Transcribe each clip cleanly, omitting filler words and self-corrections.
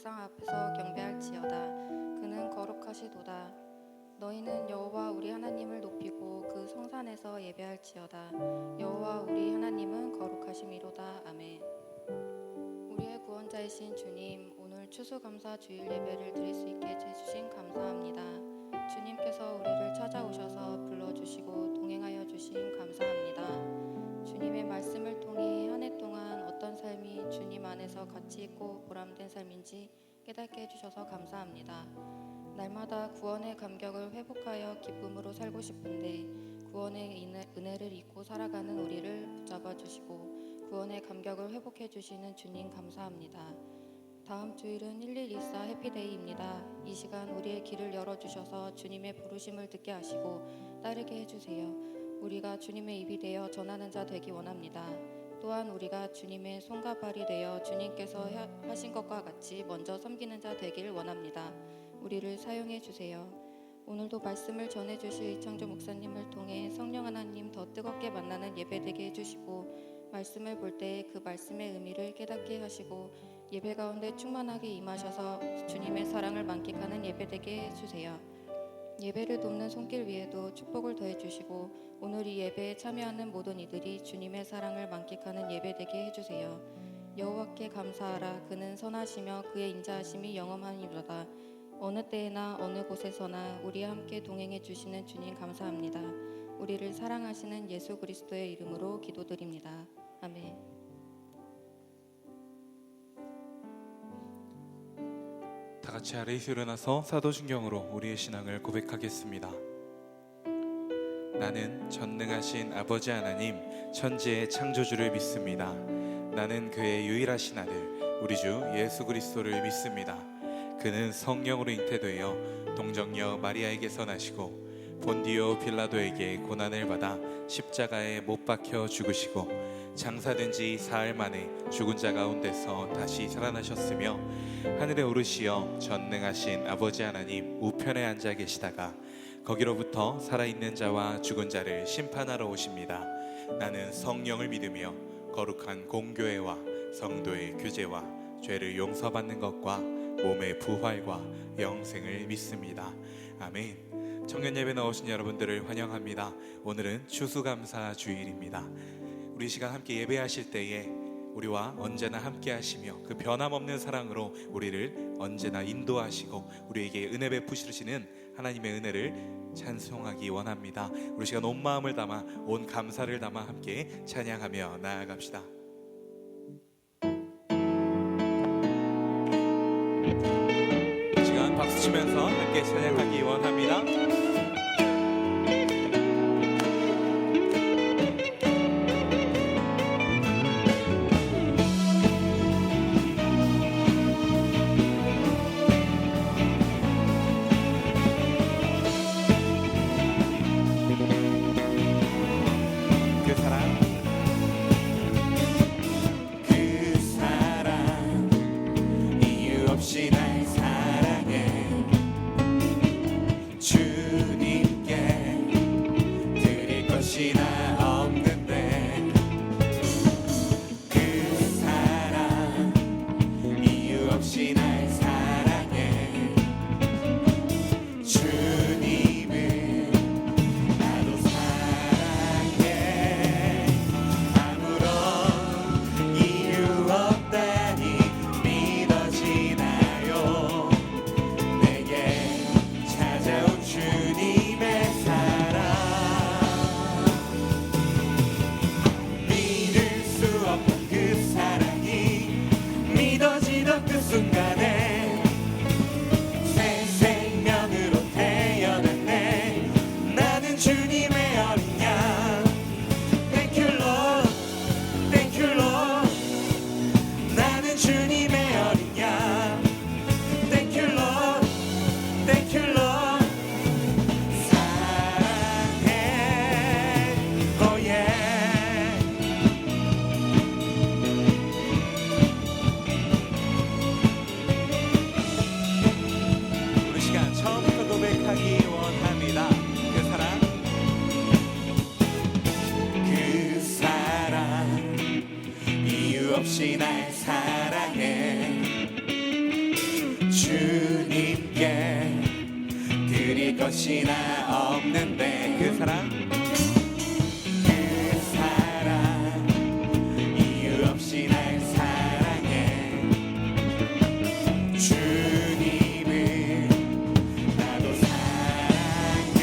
백성 앞에서 경배할지어다. 그는 거룩하시도다. 너희는 여호와 우리 하나님을 높이고 그 성산에서 예배할지어다. 여호와 우리 하나님은 거룩하심이로다. 아멘. 우리의 구원자이신 주님, 오늘 추수감사 주일 예배를 드릴 수 있게 해주신 감사합니다. 주님께서 우리를 찾아오셔서 불러주시고 동행하여 주심 감사합니다. 주님의 말씀을 통해 한 해 동안 어떤 삶이 주님 안에서 가치 있고 보람된 삶인지 깨닫게 해주셔서 감사합니다. 날마다 구원의 감격을 회복하여 기쁨으로 살고 싶은데 구원의 은혜를 잊고 살아가는 우리를 붙잡아 주시고 구원의 감격을 회복해 주시는 주님 감사합니다. 다음 주일은 1124 해피데이입니다. 이 시간 우리의 길을 열어주셔서 주님의 부르심을 듣게 하시고 따르게 해주세요. 우리가 주님의 입이 되어 전하는 자 되기 원합니다. 또한 우리가 주님의 손과 발이 되어 주님께서 하신 것과 같이 먼저 섬기는 자 되길 원합니다. 우리를 사용해 주세요. 오늘도 말씀을 전해주실 이창조 목사님을 통해 성령 하나님 더 뜨겁게 만나는 예배되게 해주시고 말씀을 볼 때 그 말씀의 의미를 깨닫게 하시고 예배 가운데 충만하게 임하셔서 주님의 사랑을 만끽하는 예배되게 해주세요. 예배를 돕는 손길 위에도 축복을 더해주시고 오늘 이 예배에 참여하는 모든 이들이 주님의 사랑을 만끽하는 예배되게 해주세요. 여호와께 감사하라. 그는 선하시며 그의 인자하심이 영원하니로다. 어느 때에나 어느 곳에서나 우리와 함께 동행해 주시는 주님 감사합니다. 우리를 사랑하시는 예수 그리스도의 이름으로 기도드립니다. 아멘. 다 같이 아래에서 일어나서 사도신경으로 우리의 신앙을 고백하겠습니다. 나는 전능하신 아버지 하나님 천지의 창조주를 믿습니다. 나는 그의 유일하신 아들 우리 주 예수 그리스도를 믿습니다. 그는 성령으로 잉태되어 동정녀 마리아에게서 나시고 본디오 빌라도에게 고난을 받아 십자가에 못 박혀 죽으시고 장사된 지 사흘 만에 죽은 자 가운데서 다시 살아나셨으며 하늘에 오르시어 전능하신 아버지 하나님 우편에 앉아 계시다가 거기로부터 살아있는 자와 죽은 자를 심판하러 오십니다. 나는 성령을 믿으며 거룩한 공교회와 성도의 교제와 죄를 용서받는 것과 몸의 부활과 영생을 믿습니다. 아멘. 청년 예배 나오신 여러분들을 환영합니다. 오늘은 추수감사 주일입니다. 우리 시간 함께 예배하실 때에 우리와 언제나 함께 하시며 그 변함없는 사랑으로 우리를 언제나 인도하시고 우리에게 은혜 베푸시는 하나님의 은혜를 찬송하기 원합니다. 우리 시간 온 마음을 담아 온 감사를 담아 함께 찬양하며 나아갑시다. 이 시간 박수 치면서 함께 찬양하기 원합니다. 없이 날 사랑해 없이 나 없는데 그 사랑 이유 없이 날 사랑해 주님을 나도 사랑해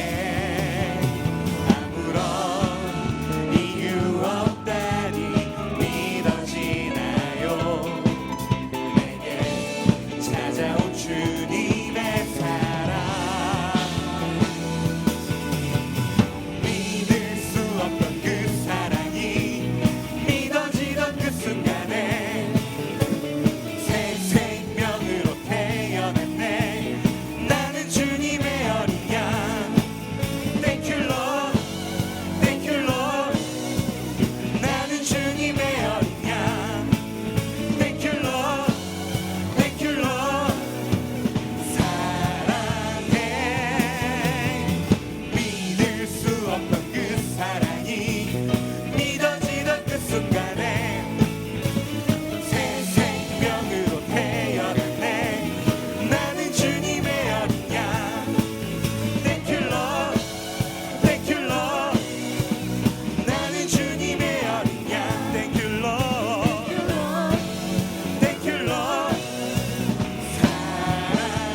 아무런 이유 없다니 믿어지나요 내게 찾아온 주님의 사랑 믿을 수 없던 그 사랑이 믿어지던 그 순간에 새 생명으로 태어났네 나는 주님의 어린 양 Thank you Lord Thank you Lord 나는 주님의 어린 양 Thank you Lord Thank you Lord 사랑해 믿을 수 없던 그 사랑이 믿어지던 그 순간에 새 생명으로 태어났네 나는 주님의 어린 양 Thank you Lord Thank you Lord 나는 주님의 어린 양 Thank you Lord Thank you Lord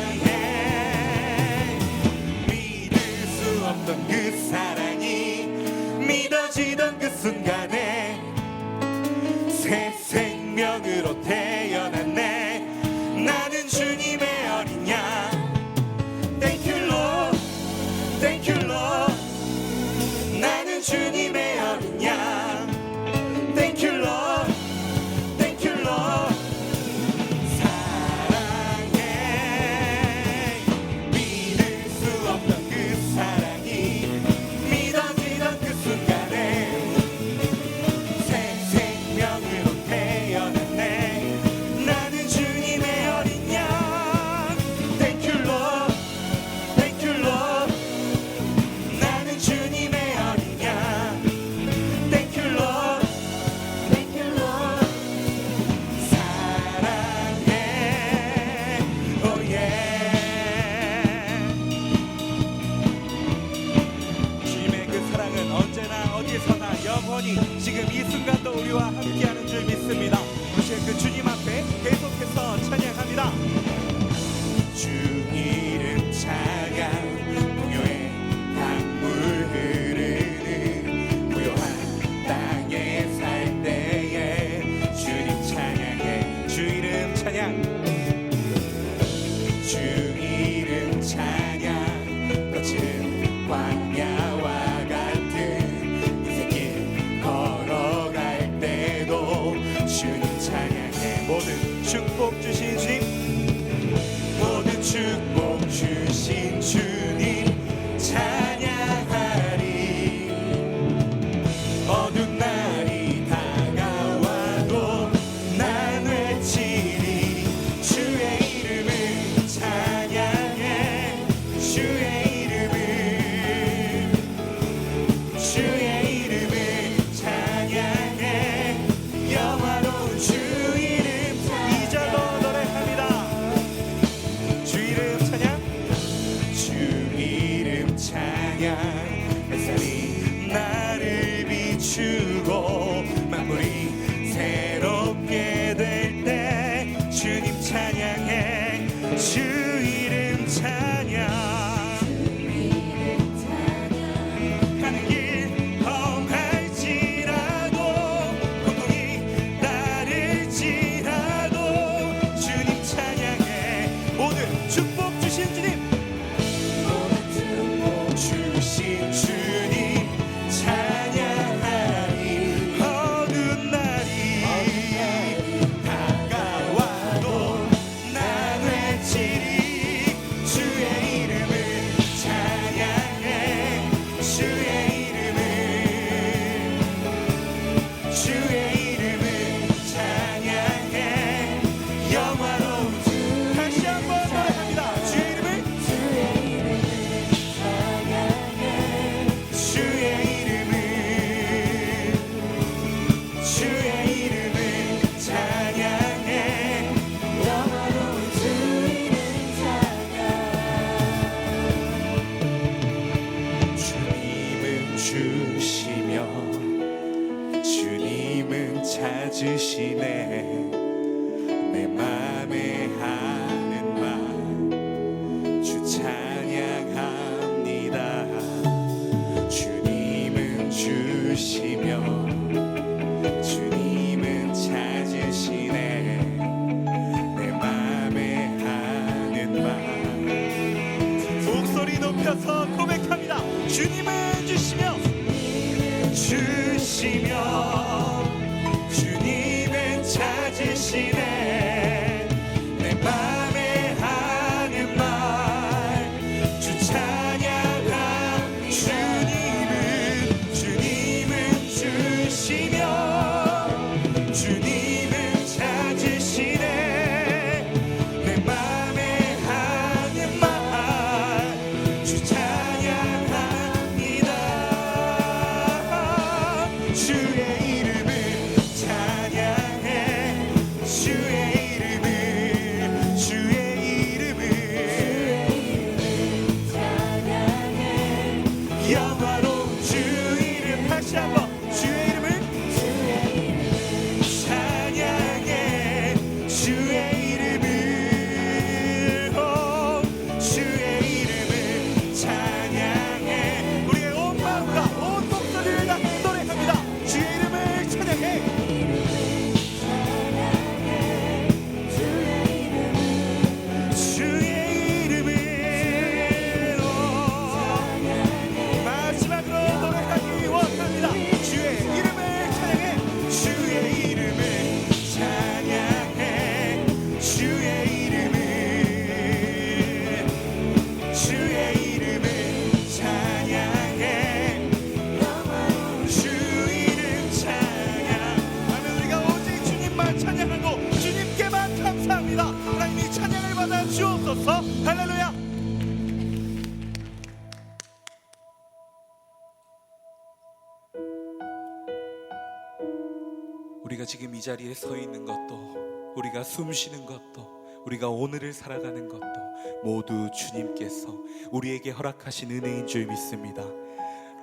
사랑해 믿을 수 없던 그 사랑이 믿어지던 그 순간에 새 생명으로 태어났네 나는 주님의 어린 양 Thank you Lord Thank you Lord 나는 주님의 어린 양 Thank you Lord Thank you Lord 사랑해 믿을 수 없던 그 사랑이 믿어지던 그 순간에 새 생명으로 태어났네 나는 주님의 어린 양 Thank you Lord Thank you Lord 나는 주님의 어린 양 Thank you Lord Thank you Lord 사랑해 Oh yeah 주님의 그 사랑은 언제나 어디서나 영원히 지금 이 순간도 우리와 함께하는 줄 믿습니다. 오실 그 주님 앞에 계속해서 찬양합니다. 주 이름 찬양 풍요의 강물 흐르는 무효한 땅에 살 때에 주님 찬양해 주 이름 찬양 주 이름 찬양 거친 광야와 같은 인생길 걸어갈 때도 주님 찬양해 모든 축복 주신 주님 모든 축복 주신 주님 찬양하리 어두운 날이 다가와도 난 외치리 주의 이름을 찬양해 주의 이름을 주의 이름을 찬양해 영화로운 주 이름 2절로 노래합니다 주시네. 내 맘에 하는 말 주 찬양합니다. 주님은 주시며 주님은 찾으시네. 내 맘에 하는 말 목소리 높여서 고백합니다. 주님은 주시며 주님은 찾으시네. 내 맘에 하는 말 주 찬양함. 주님은 주시며 주님은 찾으시네. 내 맘에 하는 말 주 찬양합니다. 주의 이름을 찬양해. 주의 이름을 찬양해. 영화로운 주 이름 다시 한번 주의 이름을 찬양해. 주의 이름을 주의 이름을 찬양해. 우리의 온 마음과 온 목소리를 다 노래합니다. 주의 이름을 찬양해. 주의 이름을 마지막으로 노래하기 원합니다. 주의 이름을 찬양해. 주의 이름을 찬양해. 주의 이름을 찬양해. 주 이름 찬양. 아멘. 우리가 오직 주님만 찬양하고 주님께만 감사합니다. 하나님이 찬양을 받아 주옵소서. 할렐루야. 우리가 지금 이 자리에 서 있는 것도, 우리가 숨 쉬는 것도, 우리가 오늘을 살아가는 것도 모두 주님께서 우리에게 허락하신 은혜인 줄 믿습니다.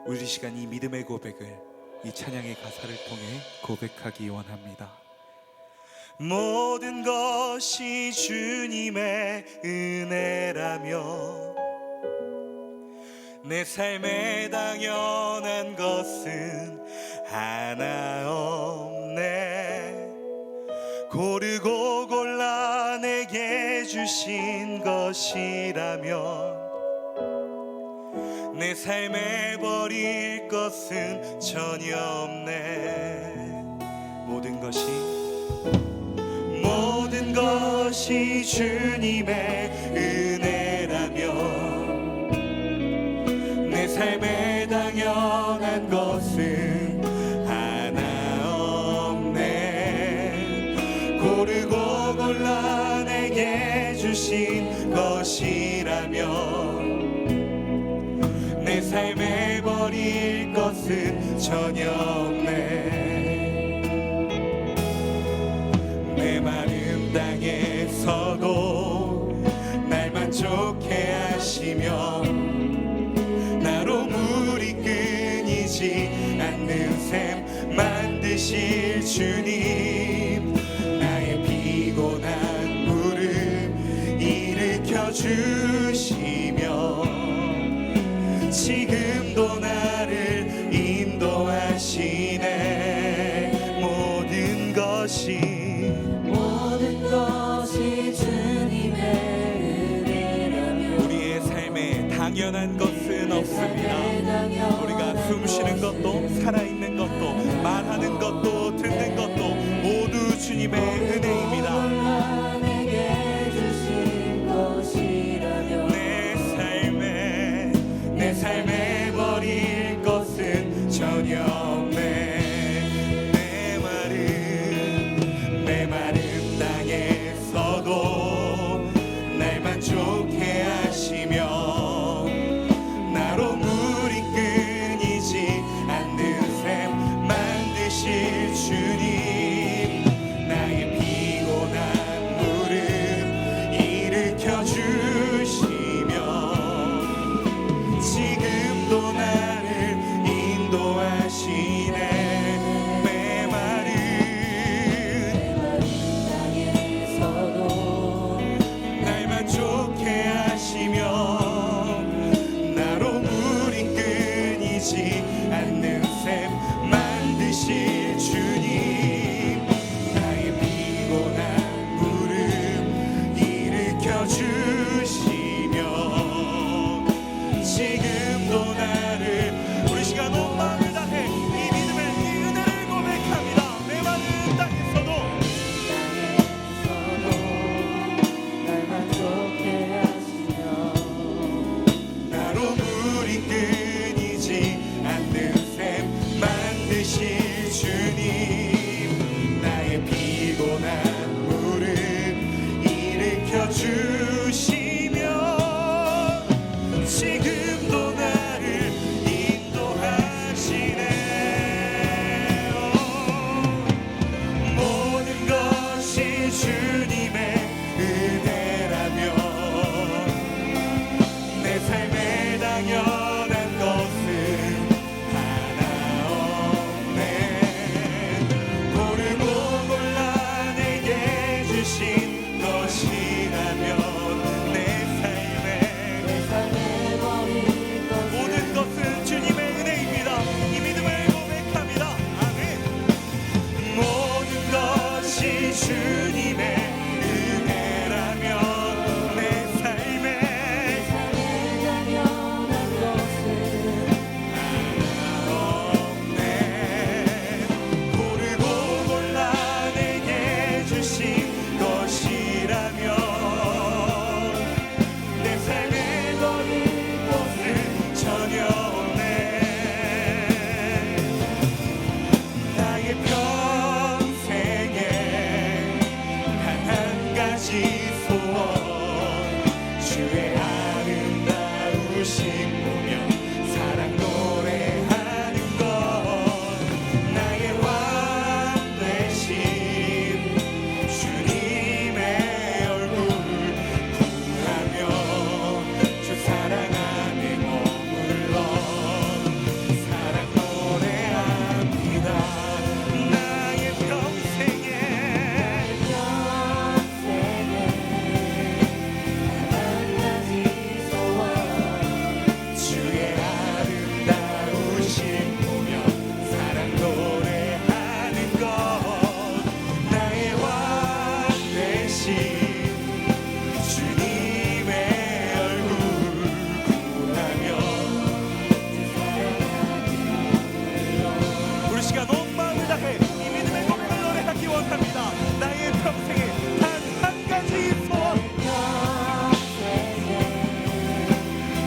우리 시간 이 믿음의 고백을 이 찬양의 가사를 통해 고백하기 원합니다. 모든 것이 주님의 은혜라며 내 삶에 당연한 것은 하나 없네. 고르고 골라 내게 주신 것이라면 내 삶에 버릴 것은 전혀 없네. 모든 것이 주님의 은혜라면 내 삶에 당연한 것은 하나 없네. 고르고 골라 내게 주신 것이라면 내 삶에 버릴 것은 전혀 없네. 내 마른 땅에서도 날 만족해 하시며 나로 물이 끊이지 않는 샘 만드실 주님, 나의 피곤한 무릎 일으켜 주시며 지금도 나를 인도하시네. 모든 것이 주님의 은혜라면 우리의 삶에 당연한 것은 없습니다. 우리가 숨 쉬는 것도 살아있는 것도 말하는 것도 듣는 것도 모두 주님의 은혜입니다. 내 삶에 버릴 것은 전혀 없네. 내 마른 땅에서도 날 만족해 하시며 나로 물이 끊이지 않는 샘 만드실 주님, 나의 피곤한 땅에서도 날 만족해 하시며 나로 물이 끊이지 않는 샘 만드실 주님 나의 피곤한 무릎 일으켜 주시며 지금도 나를 인도하시네 모든 것이 주님의 은혜라면 내 삶에 당연한 것은 하나 없네 고르고 골라 내게 주신 것이라면 내 삶에 버린 것 모든 것은 주님의 은혜입니다. 이 믿음을 고백합니다. 아멘. 모든 것이 주님의 은혜라면 내 삶에 당연한 것은 없네 고르고 골라 내게 주신 것이라면 내 삶에 버릴 것은 전혀 없네 나의 평생에 단 한 가지 소원 주의 아름다우신 보며 사랑 노래하는 것 나의 왕 되신 주님의 얼굴 구하며 주 사랑 안에 머물러 사랑 노래합니다 나의 평생에 한 가지 소원 주의 아름다우신 보며 사랑 노래하는 것 나의 왕 되신 주님의 얼굴 구하며 우리 시간 온 마음을 다해 이 믿음의 고백을 노래하기 원합니다 나의 평생에 단 한 가지 소원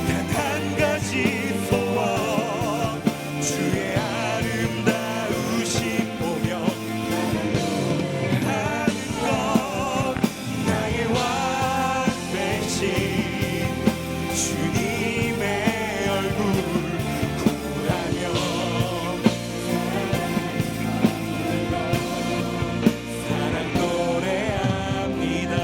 단 한 가지 소원 주의 아름다우신 보며 하는 것 나의 왕 되신 주님의 얼굴 구하며 사랑 노래합니다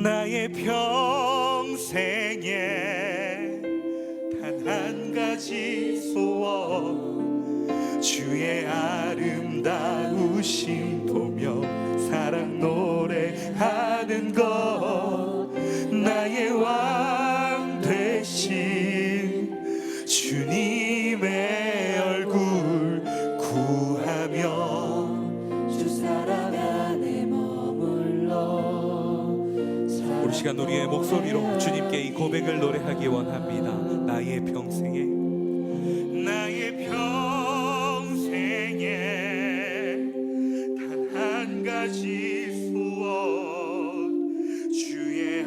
나의 평생에 단 한 가지 소원 주의 아름다우심 보며 사랑 노래하는 것 나의 왕 되신 주님의 얼굴 구하며 주 사랑 안에 머물러 우리 시간 우리의 목소리로 주님께 이 고백을 노래하기 원합니다. 나의 평생에 단 한 가지 소원 주의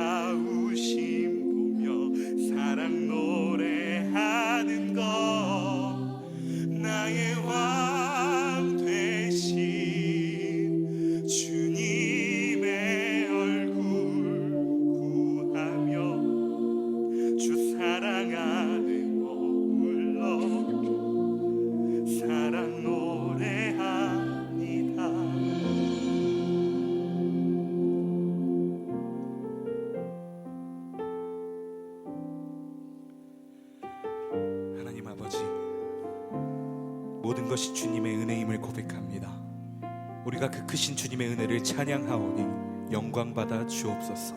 아름다우심 보며 사랑 노래하는 것 나의 왕 되신 주님의 얼굴 구하며 주 사랑 안에 머물러 사랑 노래합니다. 하나님 아버지, 모든 것이 주님의 은혜임을 고백합니다. 우리가 그 크신 주님의 은혜를 찬양하오니 영광받아 주옵소서.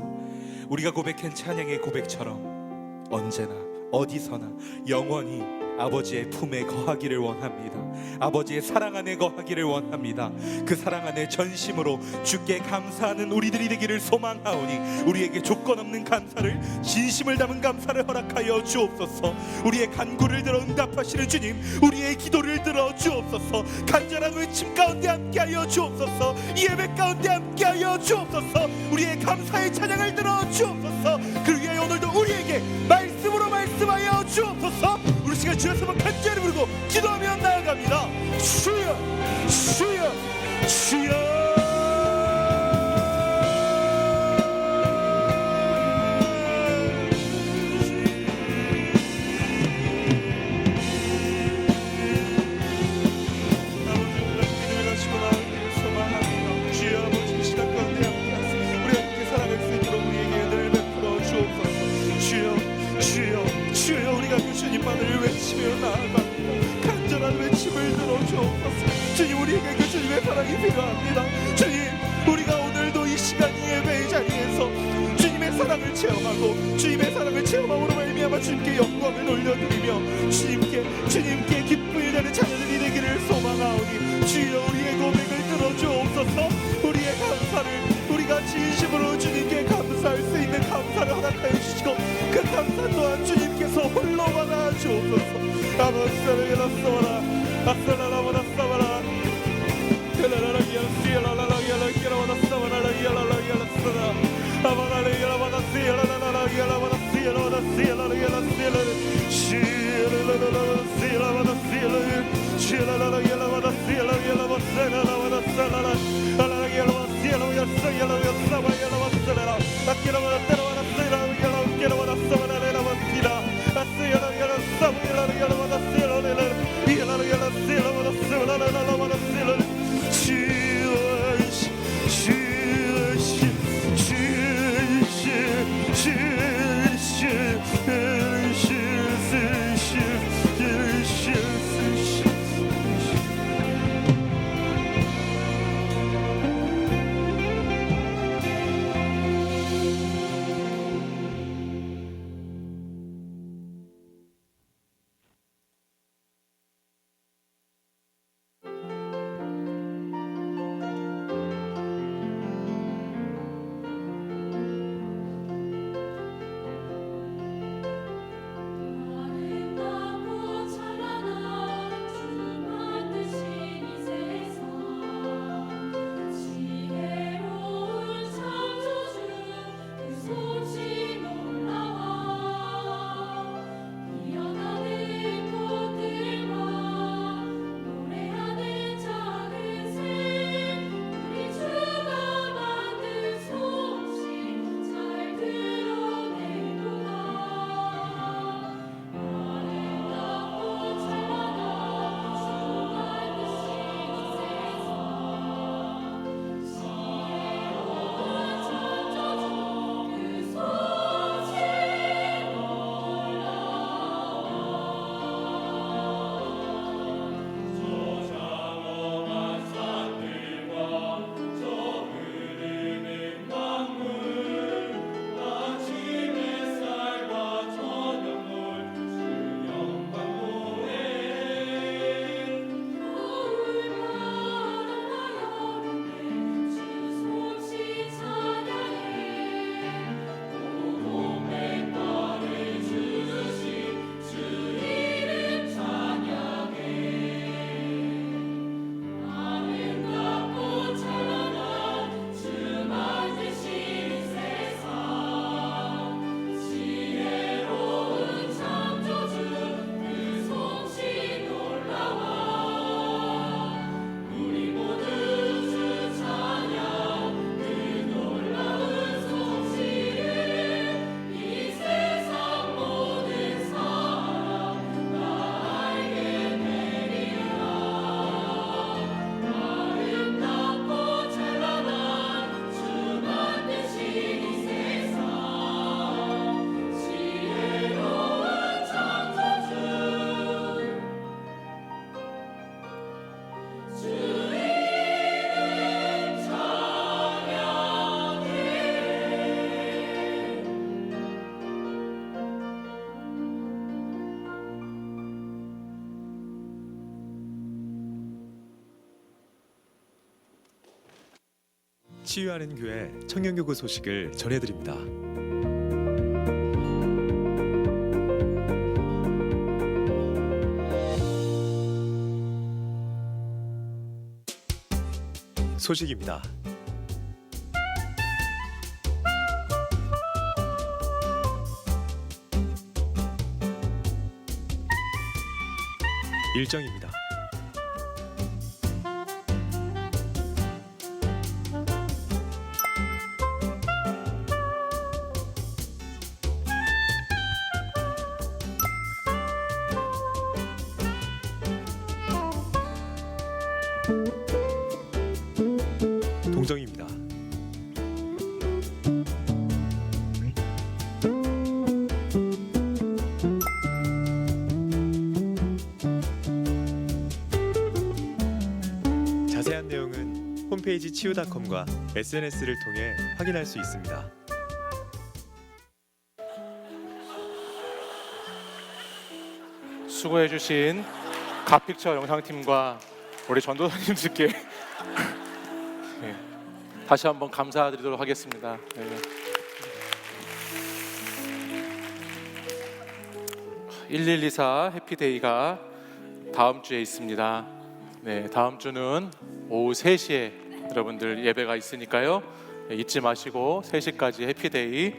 우리가 고백한 찬양의 고백처럼 언제나 어디서나 영원히 아버지의 품에 거하기를 원합니다. 아버지의 사랑 안에 거하기를 원합니다. 그 사랑 안에 전심으로 주께 감사하는 우리들이 되기를 소망하오니 우리에게 조건 없는 감사를, 진심을 담은 감사를 허락하여 주옵소서. 우리의 간구를 들어 응답하시는 주님, 우리의 기도를 들어 주옵소서. 간절한 외침 가운데 함께하여 주옵소서. 예배 가운데 함께하여 주옵소서. 우리의 감사의 찬양을 들어 주옵소서. 그 위에 오늘도 우리에게 말씀으로 말씀하여 주옵소서. 우리 시간 주여서 간절히 부르고 기도하며 나아갑니다. 주여, 주여, 주여. 주님만을 외치며 나아갑니다. 간절한 외침을 들어주옵소서. 주님, 우리에게 그 주님의 사랑이 필요합니다. 주님, 우리가 오늘도 이 시간 이 예배의 자리에서 주님의 사랑을 체험하고 주님의 사랑을 체험함으로 말미암아 주님께 영광을 돌려드리며 주님께 기쁨이 되는 자녀들이 되기를 소망하오니 주여, 우리의 고백을 들어주옵소서. 우리의 감사를 우리가 진심으로 주님께 감사할 수 있는 감사를 허락하여 주시고 그 감사 또한 주님께서 홀로 받아 주옵소서. 아버지를 일어서라 아싸라라보다 싸바라 치유하는 교회 청년교구 소식을 전해드립니다. 소식입니다. 일정입니다. 동정입니다. 자세한 내용은 홈페이지 치유닷컴과 SNS를 통해 확인할 수 있습니다. 수고해주신 갓픽처 영상팀과 우리 전도사님들께 네, 다시 한번 감사드리도록 하겠습니다. 네. 1124 해피데이가 다음 주에 있습니다. 네, 다음 주는 오후 3시에 여러분들 예배가 있으니까요. 네, 잊지 마시고 3시까지 해피데이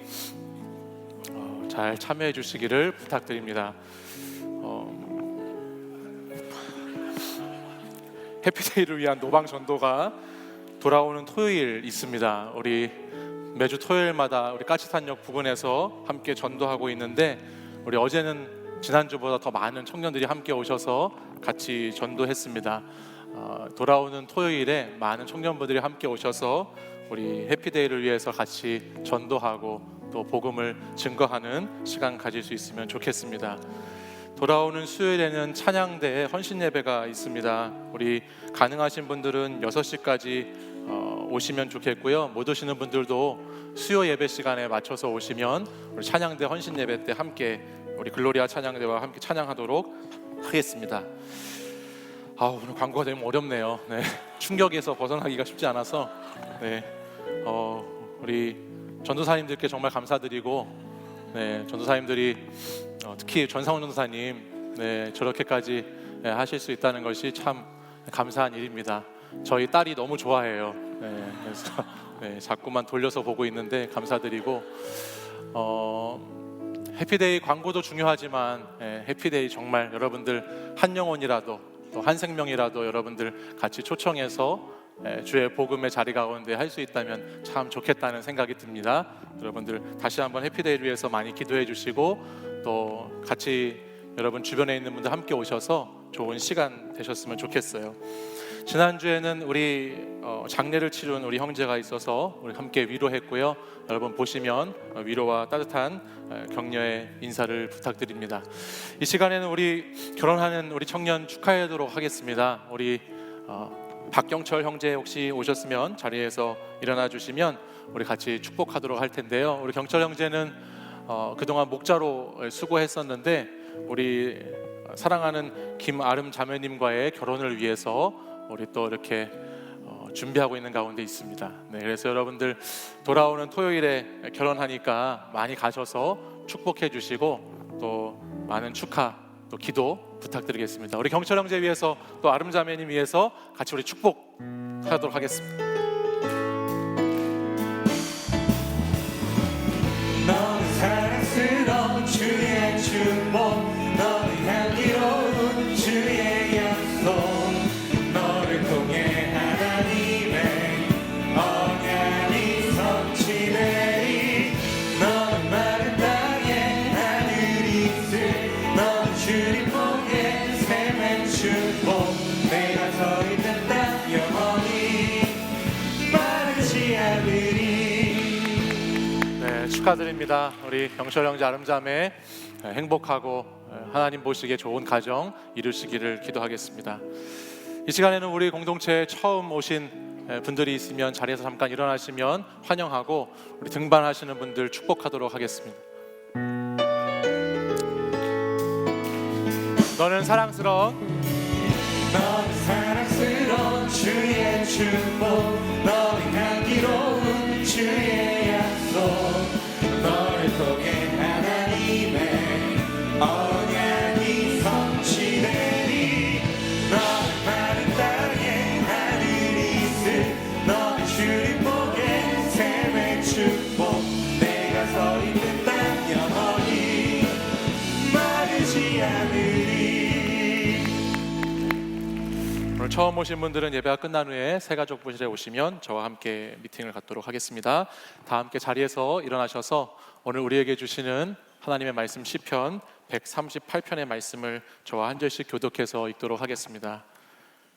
잘 참여해 주시기를 부탁드립니다. 해피데이를 위한 노방 전도가 돌아오는 토요일 있습니다. 우리 매주 토요일마다 우리 까치산역 부근에서 함께 전도하고 있는데 우리 어제는 지난주보다 더 많은 청년들이 함께 오셔서 같이 전도했습니다. 돌아오는 토요일에 많은 청년분들이 함께 오셔서 우리 해피데이를 위해서 같이 전도하고 또 복음을 증거하는 시간 가질 수 있으면 좋겠습니다. 돌아오는 수요일에는 찬양대에 헌신 예배가 있습니다. 우리 가능하신 분들은 6시까지 오시면 좋겠고요. 못 오시는 분들도 수요 예배 시간에 맞춰서 오시면 우리 찬양대 헌신 예배 때 함께 우리 글로리아 찬양대와 함께 찬양하도록 하겠습니다. 오늘 광고가 되면 어렵네요. 네, 충격에서 벗어나기가 쉽지 않아서 네, 우리 전도사님들께 정말 감사드리고 네, 전도사님들이 특히 전상훈 전도사님 네, 저렇게까지 네, 하실 수 있다는 것이 참 감사한 일입니다. 저희 딸이 너무 좋아해요. 네, 그래서 네, 자꾸만 돌려서 보고 있는데 감사드리고 해피데이 광고도 중요하지만 네, 해피데이 정말 여러분들 한 영혼이라도 또 한 생명이라도 여러분들 같이 초청해서 주의 복음의 자리 가운데 할 수 있다면 참 좋겠다는 생각이 듭니다. 여러분들 다시 한번 해피데이를 위해서 많이 기도해 주시고 또 같이 여러분 주변에 있는 분들 함께 오셔서 좋은 시간 되셨으면 좋겠어요. 지난주에는 우리 장례를 치룬 우리 형제가 있어서 우리 함께 위로했고요. 여러분 보시면 위로와 따뜻한 격려의 인사를 부탁드립니다. 이 시간에는 우리 결혼하는 우리 청년 축하하도록 하겠습니다. 우리 박경철 형제 혹시 오셨으면 자리에서 일어나 주시면 우리 같이 축복하도록 할 텐데요. 우리 경철 형제는 그동안 목자로 수고했었는데 우리 사랑하는 김아름 자매님과의 결혼을 위해서 우리 또 이렇게 준비하고 있는 가운데 있습니다. 네, 그래서 여러분들 돌아오는 토요일에 결혼하니까 많이 가셔서 축복해 주시고 또 많은 축하 또 기도 부탁드리겠습니다. 우리 경철 형제 위해서 또 아름 자매님 위해서 같이 우리 축복하도록 하겠습니다. 너는 사랑스러운 주의 축복, 너는 향기로운 주의 약속, 너를 통해 하나님의 언약이 성취되리. 너는 마른 땅에 하늘이 있을, 너는 주님 복의 샘의 축복, 내가 서 있는 땅 영원히 빠르지 않으리. 네, 축하드립니다. 우리 경철 형제 아름자매 행복하고 하나님 보시기에 좋은 가정 이루시기를 기도하겠습니다. 이 시간에는 우리 공동체에 처음 오신 분들이 있으면 자리에서 잠깐 일어나시면 환영하고 우리 등반하시는 분들 축복하도록 하겠습니다. 너는 사랑스러운 너는 사랑스러운 주의 축복, 너는 향기 향기로운 주의 약속 너를 통해 하나님의 언약이 성취되리 너는 마른 땅에 하늘이 있을 너는 주님 보게 샘의 축복 내가 서 있는 땅 영원히 마르지 않으리. 오늘 처음 오신 분들은 예배가 끝난 후에 새가족 부실에 오시면 저와 함께 미팅을 갖도록 하겠습니다. 다 함께 자리에서 일어나셔서 오늘 우리에게 주시는 하나님의 말씀 시편 138편의 말씀을 저와 한 절씩 교독해서 읽도록 하겠습니다.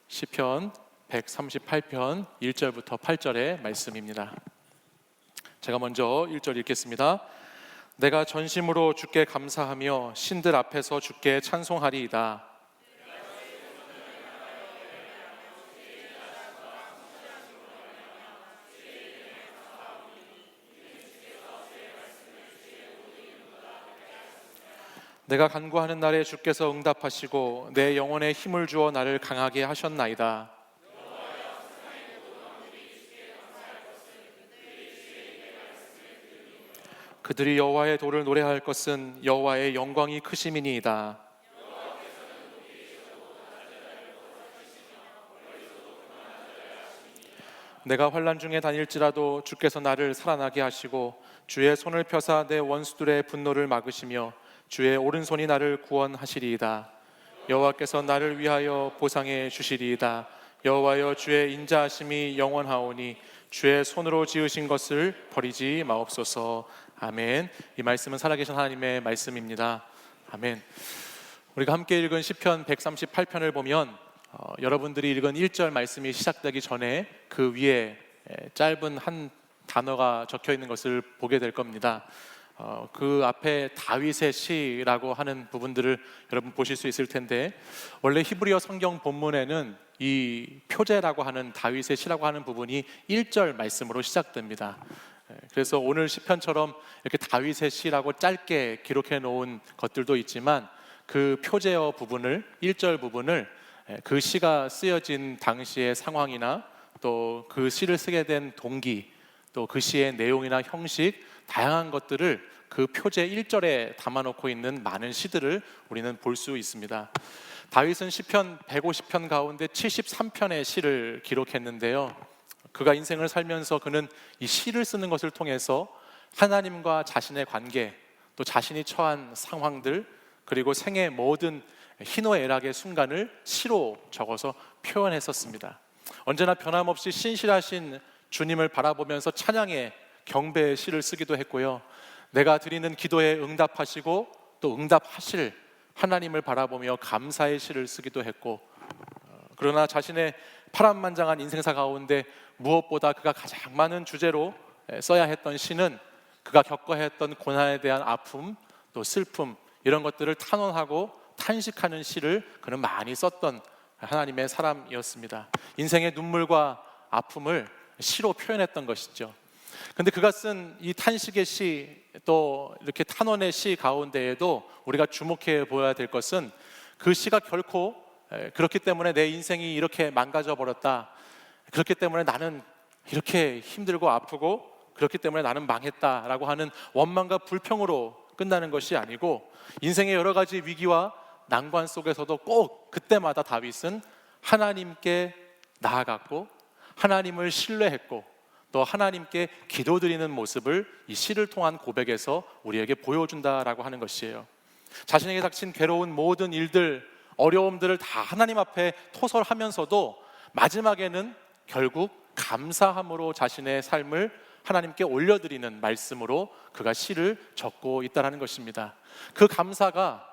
시편 138편 1절부터 8절의 말씀입니다. 제가 먼저 1절 읽겠습니다. 내가 전심으로 주께 감사하며 신들 앞에서 주께 찬송하리이다. 내가 간구하는 날에 주께서 응답하시고 내 영혼에 힘을 주어 나를 강하게 하셨나이다. 그들이 여호와의 도를 노래할 것은 여호와의 영광이 크심이니이다. 내가 환난 중에 다닐지라도 주께서 나를 살아나게 하시고 주의 손을 펴사 내 원수들의 분노를 막으시며 주의 오른손이 나를 구원하시리이다. 여호와께서 나를 위하여 보상해 주시리이다. 여호와여 주의 인자하심이 영원하오니 주의 손으로 지으신 것을 버리지 마옵소서. 아멘. 이 말씀은 살아계신 하나님의 말씀입니다. 아멘. 우리가 함께 읽은 시편 138편을 보면 여러분들이 읽은 1절 말씀이 시작되기 전에 그 위에 짧은 한 단어가 적혀 있는 것을 보게 될 겁니다. 그 앞에 다윗의 시라고 하는 부분들을 여러분 보실 수 있을 텐데, 원래 히브리어 성경 본문에는 이 표제라고 하는 다윗의 시라고 하는 부분이 1절 말씀으로 시작됩니다. 그래서 오늘 시편처럼 이렇게 다윗의 시라고 짧게 기록해 놓은 것들도 있지만 그 표제어 부분을 1절 부분을 그 시가 쓰여진 당시의 상황이나 또 그 시를 쓰게 된 동기, 또 그 시의 내용이나 형식, 다양한 것들을 그 표제 1절에 담아놓고 있는 많은 시들을 우리는 볼 수 있습니다. 다윗은 시편 150편 가운데 73편의 시를 기록했는데요, 그가 인생을 살면서 그는 이 시를 쓰는 것을 통해서 하나님과 자신의 관계, 또 자신이 처한 상황들, 그리고 생의 모든 희노애락의 순간을 시로 적어서 표현했었습니다. 언제나 변함없이 신실하신 주님을 바라보면서 찬양의 경배의 시를 쓰기도 했고요, 내가 드리는 기도에 응답하시고 또 응답하실 하나님을 바라보며 감사의 시를 쓰기도 했고, 그러나 자신의 파란만장한 인생사 가운데 무엇보다 그가 가장 많은 주제로 써야 했던 시는 그가 겪어야 했던 고난에 대한 아픔, 또 슬픔, 이런 것들을 탄원하고 탄식하는 시를 그는 많이 썼던 하나님의 사람이었습니다. 인생의 눈물과 아픔을 시로 표현했던 것이죠. 근데 그가 쓴 이 탄식의 시, 또 이렇게 탄원의 시 가운데에도 우리가 주목해 보아야 될 것은 그 시가 결코 그렇기 때문에 내 인생이 이렇게 망가져 버렸다, 그렇기 때문에 나는 이렇게 힘들고 아프고 그렇기 때문에 나는 망했다라고 하는 원망과 불평으로 끝나는 것이 아니고, 인생의 여러 가지 위기와 난관 속에서도 꼭 그때마다 다윗은 하나님께 나아갔고 하나님을 신뢰했고 또 하나님께 기도드리는 모습을 이 시를 통한 고백에서 우리에게 보여준다라고 하는 것이에요. 자신에게 닥친 괴로운 모든 일들, 어려움들을 다 하나님 앞에 토설하면서도 마지막에는 결국 감사함으로 자신의 삶을 하나님께 올려드리는 말씀으로 그가 시를 적고 있다는 것입니다. 그 감사가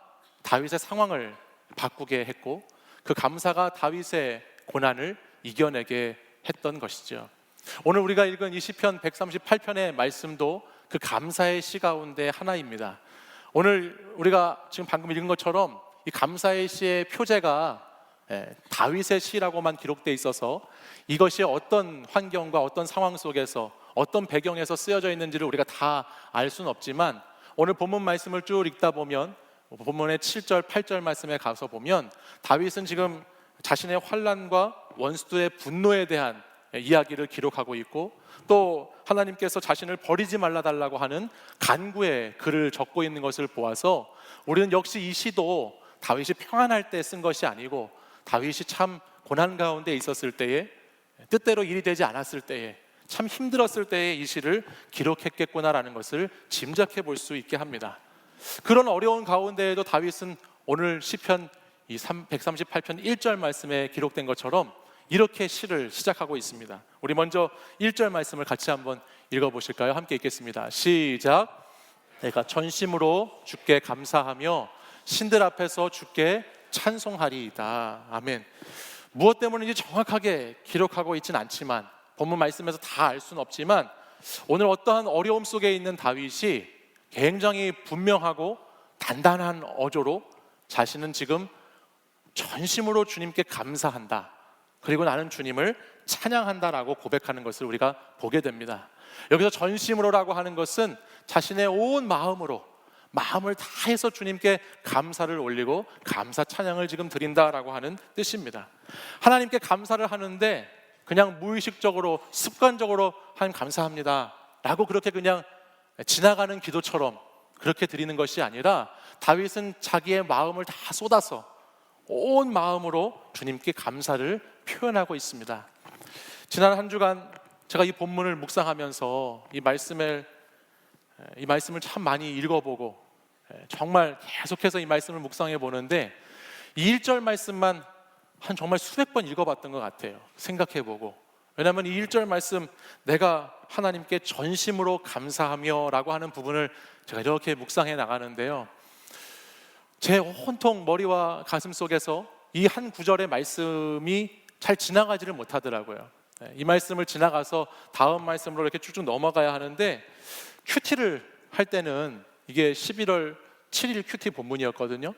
다윗의 상황을 바꾸게 했고, 그 감사가 다윗의 고난을 이겨내게 했던 것이죠. 오늘 우리가 읽은 이 시편 138편의 말씀도 그 감사의 시 가운데 하나입니다. 오늘 우리가 지금 방금 읽은 것처럼 이 감사의 시의 표제가 다윗의 시라고만 기록되어 있어서 이것이 어떤 환경과 어떤 상황 속에서 어떤 배경에서 쓰여져 있는지를 우리가 다 알 수는 없지만, 오늘 본문 말씀을 쭉 읽다 보면 본문의 7절, 8절 말씀에 가서 보면 다윗은 지금 자신의 환난과 원수들의 분노에 대한 이야기를 기록하고 있고, 또 하나님께서 자신을 버리지 말라달라고 하는 간구의 글을 적고 있는 것을 보아서 우리는 역시 이 시도 다윗이 평안할 때 쓴 것이 아니고 다윗이 참 고난 가운데 있었을 때에, 뜻대로 일이 되지 않았을 때에, 참 힘들었을 때에 이 시를 기록했겠구나라는 것을 짐작해 볼 수 있게 합니다. 그런 어려운 가운데에도 다윗은 오늘 시편 138편 1절 말씀에 기록된 것처럼 이렇게 시를 시작하고 있습니다. 우리 먼저 1절 말씀을 같이 한번 읽어보실까요? 함께 읽겠습니다. 시작. 내가 전심으로 주께 감사하며 신들 앞에서 주께 찬송하리이다. 아멘. 무엇 때문인지 정확하게 기록하고 있지는 않지만, 본문 말씀에서 다 알 수는 없지만, 오늘 어떠한 어려움 속에 있는 다윗이 굉장히 분명하고 단단한 어조로 자신은 지금 전심으로 주님께 감사한다, 그리고 나는 주님을 찬양한다라고 고백하는 것을 우리가 보게 됩니다. 여기서 전심으로라고 하는 것은 자신의 온 마음으로, 마음을 다해서 주님께 감사를 올리고 감사 찬양을 지금 드린다라고 하는 뜻입니다. 하나님께 감사를 하는데 그냥 무의식적으로 습관적으로 한 감사합니다 라고 그렇게 그냥 지나가는 기도처럼 그렇게 드리는 것이 아니라, 다윗은 자기의 마음을 다 쏟아서 온 마음으로 주님께 감사를 표현하고 있습니다. 지난 한 주간 제가 이 본문을 묵상하면서 이 말씀을 참 많이 읽어보고 정말 계속해서 이 말씀을 묵상해 보는데, 이 1절 말씀만 한 정말 수백 번 읽어봤던 것 같아요. 생각해보고. 왜냐하면 이 1절 말씀, 내가 하나님께 전심으로 감사하며 라고 하는 부분을 제가 이렇게 묵상해 나가는데요, 제 온통 머리와 가슴 속에서 이 한 구절의 말씀이 잘 지나가지를 못하더라고요. 이 말씀을 지나가서 다음 말씀으로 이렇게 쭉쭉 넘어가야 하는데, 큐티를 할 때는, 이게 11월 7일 큐티 본문이었거든요.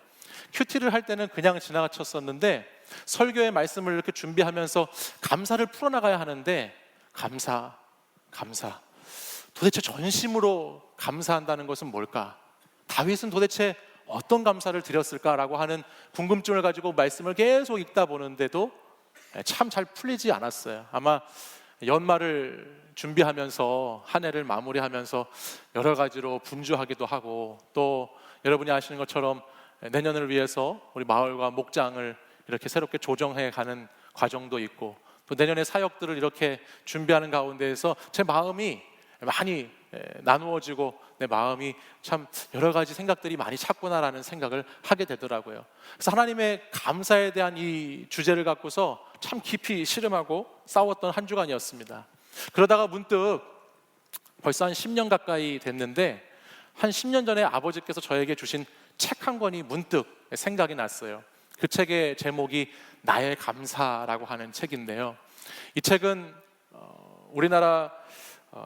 큐티를 할 때는 그냥 지나쳤었는데, 설교의 말씀을 이렇게 준비하면서 감사를 풀어나가야 하는데, 감사. 도대체 전심으로 감사한다는 것은 뭘까? 다윗은 도대체 어떤 감사를 드렸을까라고 하는 궁금증을 가지고 말씀을 계속 읽다 보는데도 참 잘 풀리지 않았어요. 아마 연말을 준비하면서, 한 해를 마무리하면서 여러 가지로 분주하기도 하고, 또 여러분이 아시는 것처럼 내년을 위해서 우리 마을과 목장을 이렇게 새롭게 조정해 가는 과정도 있고, 또 내년의 사역들을 이렇게 준비하는 가운데에서 제 마음이 많이 나누어지고, 내 마음이 참 여러 가지 생각들이 많이 찼구나라는 생각을 하게 되더라고요. 그래서 하나님의 감사에 대한 이 주제를 갖고서 참 깊이 씨름하고 싸웠던 한 주간이었습니다. 그러다가 문득 벌써 한 10년 가까이 됐는데, 한 10년 전에 아버지께서 저에게 주신 책 한 권이 문득 생각이 났어요. 그 책의 제목이 나의 감사라고 하는 책인데요, 이 책은 우리나라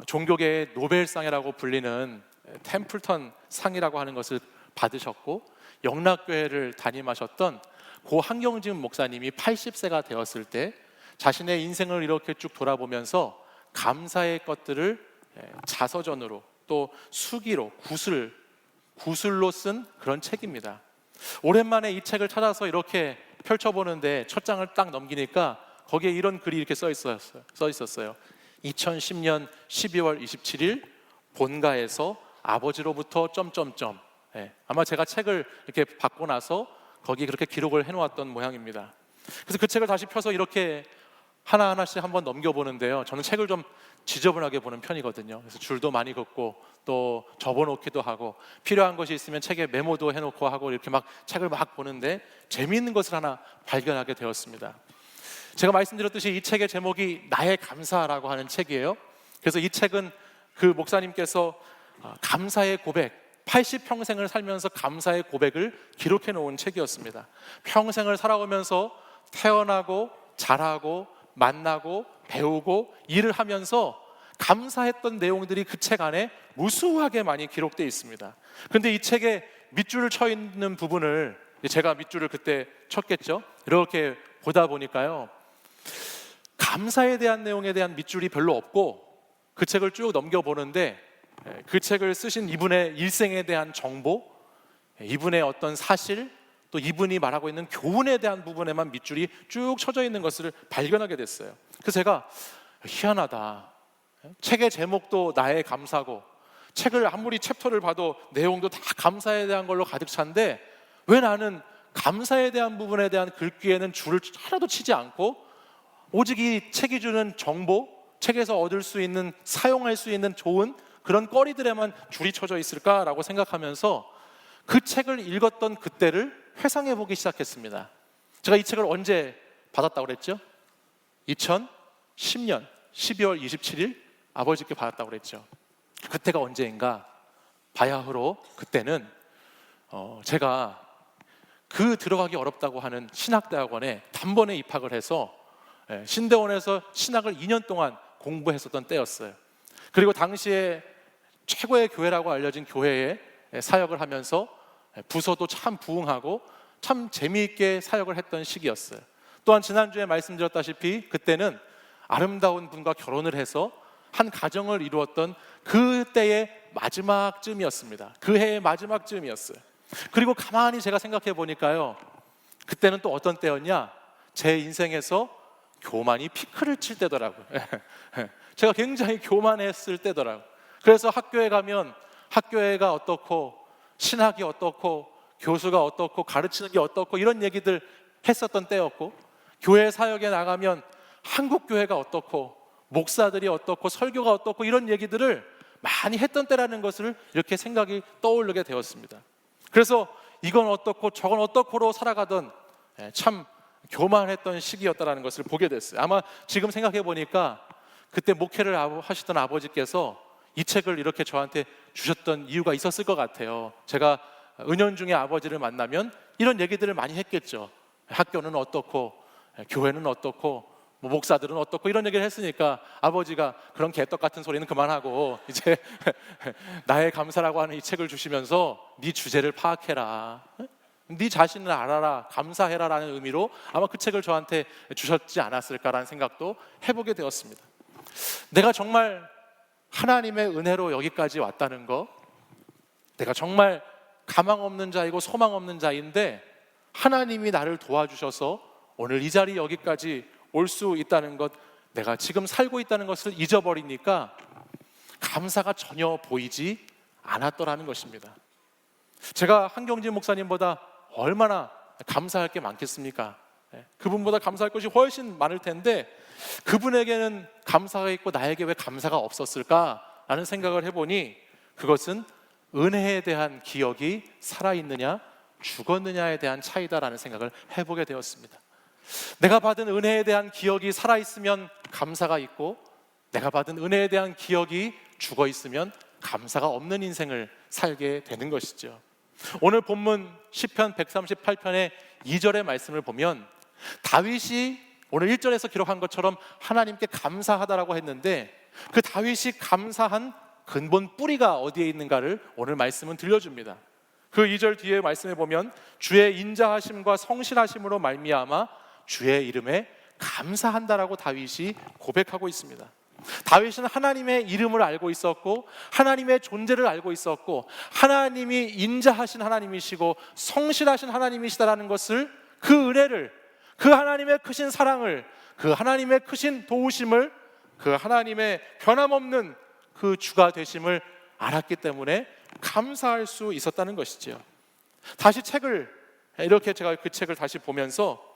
종교계의 노벨상이라고 불리는 템플턴 상이라고 하는 것을 받으셨고, 영락교회를 담임하셨던 고 한경진 목사님이 80세가 되었을 때 자신의 인생을 이렇게 쭉 돌아보면서 감사의 것들을 자서전으로, 또 수기로, 구술로 쓴 그런 책입니다. 오랜만에 이 책을 찾아서 이렇게 펼쳐보는데 첫 장을 딱 넘기니까 거기에 이런 글이 이렇게 써 있었어요. 2010년 12월 27일 본가에서 아버지로부터 점점점. 아마 제가 책을 이렇게 받고 나서 거기에 그렇게 기록을 해놓았던 모양입니다. 그래서 그 책을 다시 펴서 이렇게 하나하나씩 한번 넘겨보는데요, 저는 책을 좀 지저분하게 보는 편이거든요. 그래서 줄도 많이 긋고 또 접어놓기도 하고, 필요한 것이 있으면 책에 메모도 해놓고 하고, 이렇게 막 책을 막 보는데 재미있는 것을 하나 발견하게 되었습니다. 제가 말씀드렸듯이 이 책의 제목이 나의 감사라고 하는 책이에요. 그래서 이 책은 그 목사님께서 감사의 고백, 80평생을 살면서 감사의 고백을 기록해 놓은 책이었습니다. 평생을 살아오면서 태어나고 자라고 만나고 배우고 일을 하면서 감사했던 내용들이 그 책 안에 무수하게 많이 기록되어 있습니다. 그런데 이 책에 밑줄을 쳐 있는 부분을, 제가 밑줄을 그때 쳤겠죠. 이렇게 보다 보니까요, 감사에 대한 내용에 대한 밑줄이 별로 없고, 그 책을 쭉 넘겨보는데 그 책을 쓰신 이분의 일생에 대한 정보, 이분의 어떤 사실, 또 이분이 말하고 있는 교훈에 대한 부분에만 밑줄이 쭉 쳐져 있는 것을 발견하게 됐어요. 그래서 제가 희한하다. 책의 제목도 나의 감사고, 책을 아무리 챕터를 봐도 내용도 다 감사에 대한 걸로 가득 찬데 왜 나는 감사에 대한 부분에 대한 글귀에는 줄을 하나도 치지 않고 오직 이 책이 주는 정보, 책에서 얻을 수 있는, 사용할 수 있는 좋은 그런 거리들에만 줄이 쳐져 있을까라고 생각하면서 그 책을 읽었던 그때를 회상해 보기 시작했습니다. 제가 이 책을 언제 받았다고 그랬죠? 2010년 12월 27일 아버지께 받았다고 그랬죠. 그때가 언제인가? 바야흐로 그때는 제가 그 들어가기 어렵다고 하는 신학대학원에 단번에 입학을 해서 신대원에서 신학을 2년 동안 공부했었던 때였어요. 그리고 당시에 최고의 교회라고 알려진 교회에 사역을 하면서 부서도 참 부흥하고 참 재미있게 사역을 했던 시기였어요. 또한 지난주에 말씀드렸다시피 그때는 아름다운 분과 결혼을 해서 한 가정을 이루었던 그때의 마지막쯤이었습니다. 그 해의 마지막쯤이었어요. 그리고 가만히 제가 생각해 보니까요, 그때는 또 어떤 때였냐? 제 인생에서 교만이 피크를 칠 때더라고요. 제가 굉장히 교만했을 때더라고요. 그래서 학교에 가면 학교회가 어떻고 신학이 어떻고 교수가 어떻고 가르치는 게 어떻고 이런 얘기들 했었던 때였고, 교회 사역에 나가면 한국교회가 어떻고 목사들이 어떻고 설교가 어떻고 이런 얘기들을 많이 했던 때라는 것을 이렇게 생각이 떠오르게 되었습니다. 그래서 이건 어떻고 저건 어떻고로 살아가던 참 교만했던 시기였다는 것을 보게 됐어요. 아마 지금 생각해 보니까 그때 목회를 하시던 아버지께서 이 책을 이렇게 저한테 주셨던 이유가 있었을 것 같아요. 제가 은연중에 아버지를 만나면 이런 얘기들을 많이 했겠죠. 학교는 어떻고 교회는 어떻고 뭐 목사들은 어떻고 이런 얘기를 했으니까 아버지가 그런 개떡 같은 소리는 그만하고 이제 나의 감사라고 하는 이 책을 주시면서 네 주제를 파악해라, 네 자신을 알아라, 감사해라라는 의미로 아마 그 책을 저한테 주셨지 않았을까라는 생각도 해보게 되었습니다. 내가 정말 하나님의 은혜로 여기까지 왔다는 거, 내가 정말 가망 없는 자이고 소망 없는 자인데 하나님이 나를 도와주셔서 오늘 이 자리 여기까지 올 수 있다는 것, 내가 지금 살고 있다는 것을 잊어버리니까 감사가 전혀 보이지 않았더라는 것입니다. 제가 한경진 목사님보다 얼마나 감사할 게 많겠습니까? 그분보다 감사할 것이 훨씬 많을 텐데 그분에게는 감사가 있고 나에게 왜 감사가 없었을까라는 생각을 해보니 그것은 은혜에 대한 기억이 살아있느냐 죽었느냐에 대한 차이다라는 생각을 해보게 되었습니다. 내가 받은 은혜에 대한 기억이 살아있으면 감사가 있고, 내가 받은 은혜에 대한 기억이 죽어있으면 감사가 없는 인생을 살게 되는 것이죠. 오늘 본문 시편 138편의 2절의 말씀을 보면 다윗이 오늘 1절에서 기록한 것처럼 하나님께 감사하다라고 했는데 그 다윗이 감사한 근본 뿌리가 어디에 있는가를 오늘 말씀은 들려줍니다. 그 2절 뒤에 말씀에 보면 주의 인자하심과 성실하심으로 말미암아 주의 이름에 감사한다라고 다윗이 고백하고 있습니다. 다윗은 하나님의 이름을 알고 있었고 하나님의 존재를 알고 있었고 하나님이 인자하신 하나님이시고 성실하신 하나님이시다라는 것을, 그 은혜를, 그 하나님의 크신 사랑을, 그 하나님의 크신 도우심을, 그 하나님의 변함없는 그 주가 되심을 알았기 때문에 감사할 수 있었다는 것이지요. 다시 책을 이렇게 제가 그 책을 다시 보면서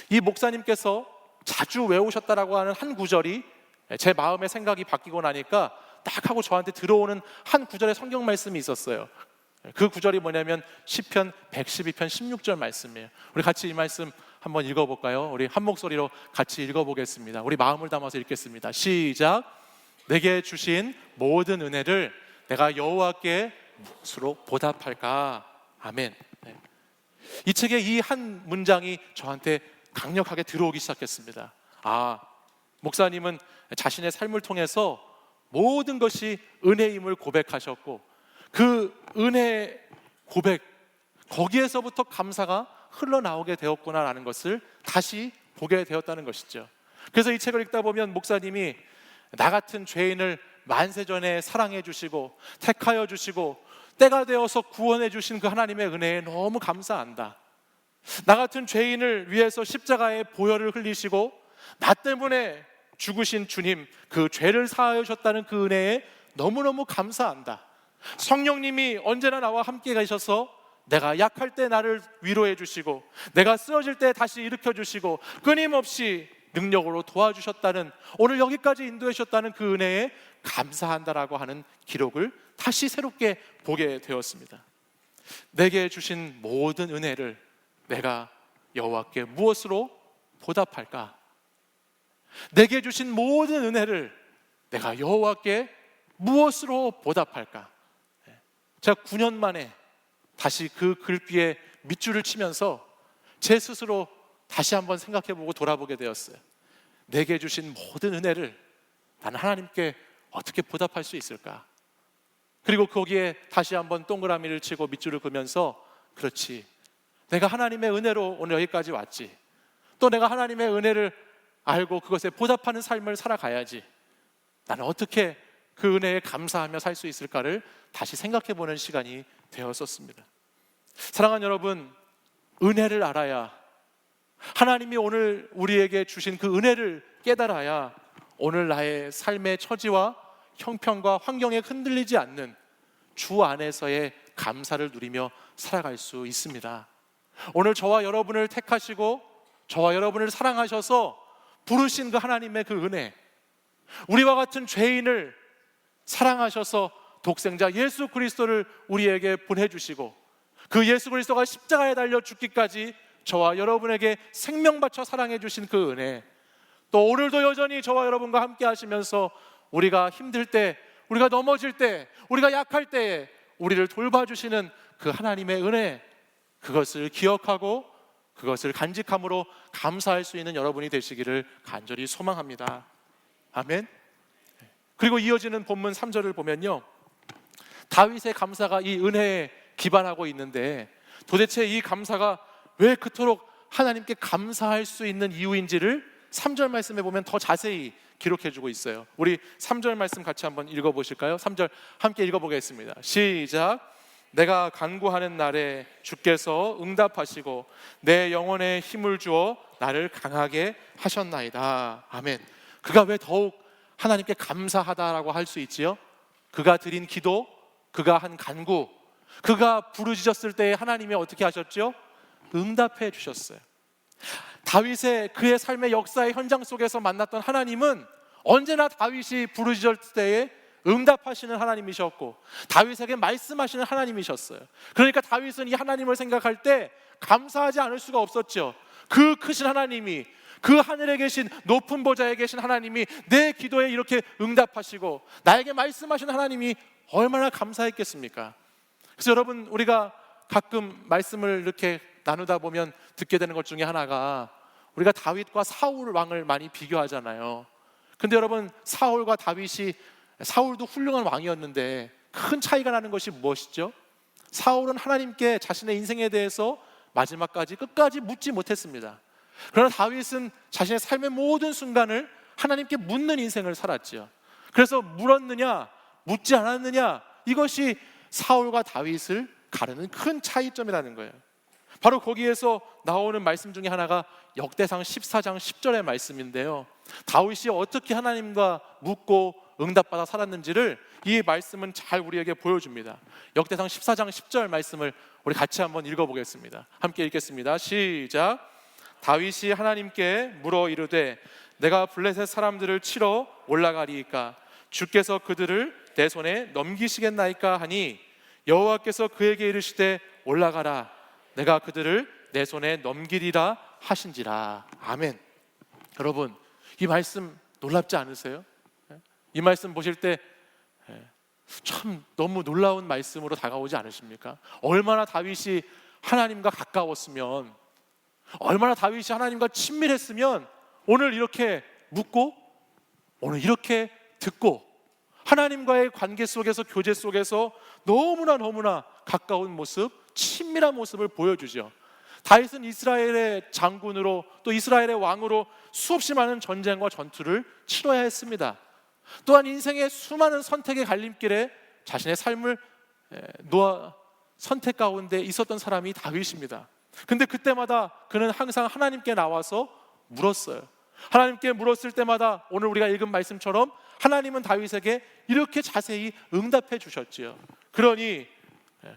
이 목사님께서 자주 외우셨다라고 하는 한 구절이 제 마음의 생각이 바뀌고 나니까 딱 하고 저한테 들어오는 한 구절의 성경 말씀이 있었어요. 그 구절이 뭐냐면 시편 112편 16절 말씀이에요. 우리 같이 이 말씀 한번 읽어볼까요? 우리 한 목소리로 같이 읽어보겠습니다. 우리 마음을 담아서 읽겠습니다. 시작. 내게 주신 모든 은혜를 내가 여호와께 무엇으로 보답할까? 아멘. 이 책의 이 한 문장이 저한테 강력하게 들어오기 시작했습니다. 아, 목사님은 자신의 삶을 통해서 모든 것이 은혜임을 고백하셨고 그 은혜 고백, 거기에서부터 감사가 흘러나오게 되었구나라는 것을 다시 보게 되었다는 것이죠. 그래서 이 책을 읽다 보면 목사님이 나 같은 죄인을 만세전에 사랑해 주시고 택하여 주시고 때가 되어서 구원해 주신 그 하나님의 은혜에 너무 감사한다. 나 같은 죄인을 위해서 십자가에 보혈을 흘리시고 나 때문에 죽으신 주님, 그 죄를 사하여 주셨다는 그 은혜에 너무너무 감사한다. 성령님이 언제나 나와 함께 가셔서 내가 약할 때 나를 위로해 주시고, 내가 쓰러질 때 다시 일으켜 주시고, 끊임없이 능력으로 도와주셨다는, 오늘 여기까지 인도해 주셨다는 그 은혜에 감사한다라고 하는 기록을 다시 새롭게 보게 되었습니다. 내게 주신 모든 은혜를 내가 여호와께 무엇으로 보답할까? 내게 주신 모든 은혜를 내가 여호와께 무엇으로 보답할까? 제가 9년 만에 다시 그 글귀에 밑줄을 치면서 제 스스로 다시 한번 생각해보고 돌아보게 되었어요. 내게 주신 모든 은혜를 나는 하나님께 어떻게 보답할 수 있을까? 그리고 거기에 다시 한번 동그라미를 치고 밑줄을 그면서, 그렇지, 내가 하나님의 은혜로 오늘 여기까지 왔지, 또 내가 하나님의 은혜를 알고 그것에 보답하는 삶을 살아가야지, 나는 어떻게 그 은혜에 감사하며 살 수 있을까를 다시 생각해보는 시간이 되었었습니다. 사랑하는 여러분, 은혜를 알아야, 하나님이 오늘 우리에게 주신 그 은혜를 깨달아야 오늘 나의 삶의 처지와 형편과 환경에 흔들리지 않는 주 안에서의 감사를 누리며 살아갈 수 있습니다. 오늘 저와 여러분을 택하시고 저와 여러분을 사랑하셔서 부르신 그 하나님의 그 은혜, 우리와 같은 죄인을 사랑하셔서 독생자 예수 그리스도를 우리에게 보내주시고, 그 예수 그리스도가 십자가에 달려 죽기까지 저와 여러분에게 생명 바쳐 사랑해 주신 그 은혜, 또 오늘도 여전히 저와 여러분과 함께 하시면서 우리가 힘들 때, 우리가 넘어질 때, 우리가 약할 때에 우리를 돌봐주시는 그 하나님의 은혜, 그것을 기억하고 그것을 간직함으로 감사할 수 있는 여러분이 되시기를 간절히 소망합니다. 아멘. 그리고 이어지는 본문 3절을 보면요, 다윗의 감사가 이 은혜에 기반하고 있는데, 도대체 이 감사가 왜 그토록 하나님께 감사할 수 있는 이유인지를 3절 말씀에 보면 더 자세히 기록해주고 있어요. 우리 3절 말씀 같이 한번 읽어보실까요? 3절 함께 읽어보겠습니다. 시작. 내가 간구하는 날에 주께서 응답하시고 내 영혼에 힘을 주어 나를 강하게 하셨나이다. 아멘. 그가 왜 더욱 하나님께 감사하다라고 할 수 있지요? 그가 드린 기도, 그가 한 간구, 그가 부르짖었을 때 하나님이 어떻게 하셨죠? 응답해 주셨어요. 다윗의 그의 삶의 역사의 현장 속에서 만났던 하나님은 언제나 다윗이 부르짖을 때에 응답하시는 하나님이셨고, 다윗에게 말씀하시는 하나님이셨어요. 그러니까 다윗은 이 하나님을 생각할 때 감사하지 않을 수가 없었죠. 그 크신 하나님이, 그 하늘에 계신 높은 보좌에 계신 하나님이 내 기도에 이렇게 응답하시고 나에게 말씀하신 하나님이 얼마나 감사했겠습니까? 그래서 여러분, 우리가 가끔 말씀을 이렇게 나누다 보면 듣게 되는 것 중에 하나가, 우리가 다윗과 사울 왕을 많이 비교하잖아요. 근데 여러분, 사울과 다윗이, 사울도 훌륭한 왕이었는데 큰 차이가 나는 것이 무엇이죠? 사울은 하나님께 자신의 인생에 대해서 마지막까지 끝까지 묻지 못했습니다. 그러나 다윗은 자신의 삶의 모든 순간을 하나님께 묻는 인생을 살았죠. 그래서 물었느냐 묻지 않았느냐, 이것이 사울과 다윗을 가르는 큰 차이점이라는 거예요. 바로 거기에서 나오는 말씀 중에 하나가 역대상 14장 10절의 말씀인데요, 다윗이 어떻게 하나님과 묻고 응답받아 살았는지를 이 말씀은 잘 우리에게 보여줍니다. 역대상 14장 10절 말씀을 우리 같이 한번 읽어보겠습니다. 함께 읽겠습니다. 시작. 다윗이 하나님께 물어 이르되 내가 블레셋 사람들을 치러 올라가리이까 주께서 그들을 내 손에 넘기시겠나이까 하니 여호와께서 그에게 이르시되 올라가라, 내가 그들을 내 손에 넘기리라 하신지라. 아멘. 여러분, 이 말씀 놀랍지 않으세요? 이 말씀 보실 때 참 너무 놀라운 말씀으로 다가오지 않으십니까? 얼마나 다윗이 하나님과 가까웠으면, 얼마나 다윗이 하나님과 친밀했으면 오늘 이렇게 묻고 오늘 이렇게 듣고 하나님과의 관계 속에서, 교제 속에서 너무나 가까운 모습, 친밀한 모습을 보여주죠. 다윗은 이스라엘의 장군으로 또 이스라엘의 왕으로 수없이 많은 전쟁과 전투를 치러야 했습니다. 또한 인생의 수많은 선택의 갈림길에 자신의 삶을 놓아 선택 가운데 있었던 사람이 다윗입니다. 근데 그때마다 그는 항상 하나님께 나와서 물었어요. 하나님께 물었을 때마다 오늘 우리가 읽은 말씀처럼 하나님은 다윗에게 이렇게 자세히 응답해 주셨지요. 그러니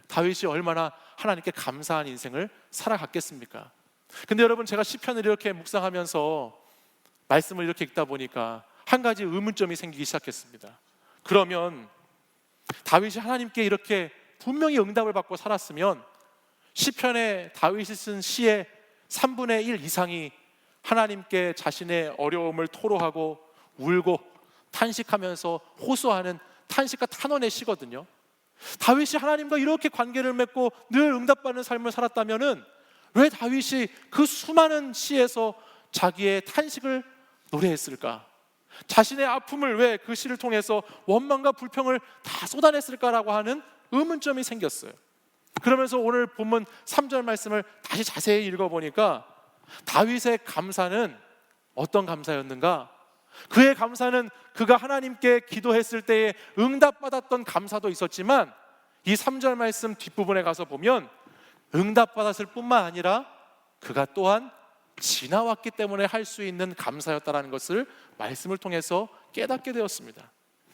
다윗이 얼마나 하나님께 감사한 인생을 살아갔겠습니까? 근데 여러분, 제가 시편을 이렇게 묵상하면서 말씀을 이렇게 읽다 보니까 한 가지 의문점이 생기기 시작했습니다. 그러면 다윗이 하나님께 이렇게 분명히 응답을 받고 살았으면 시편에 다윗이 쓴 시의 3분의 1 이상이 하나님께 자신의 어려움을 토로하고 울고 탄식하면서 호소하는 탄식과 탄원의 시거든요. 다윗이 하나님과 이렇게 관계를 맺고 늘 응답받는 삶을 살았다면은 왜 다윗이 그 수많은 시에서 자기의 탄식을 노래했을까? 자신의 아픔을 왜 그 시를 통해서 원망과 불평을 다 쏟아냈을까라고 하는 의문점이 생겼어요. 그러면서 오늘 본문 3절 말씀을 다시 자세히 읽어보니까 다윗의 감사는 어떤 감사였는가? 그의 감사는 그가 하나님께 기도했을 때에 응답받았던 감사도 있었지만 이 3절 말씀 뒷부분에 가서 보면 응답받았을 뿐만 아니라 그가 또한 지나왔기 때문에 할 수 있는 감사였다라는 것을 말씀을 통해서 깨닫게 되었습니다.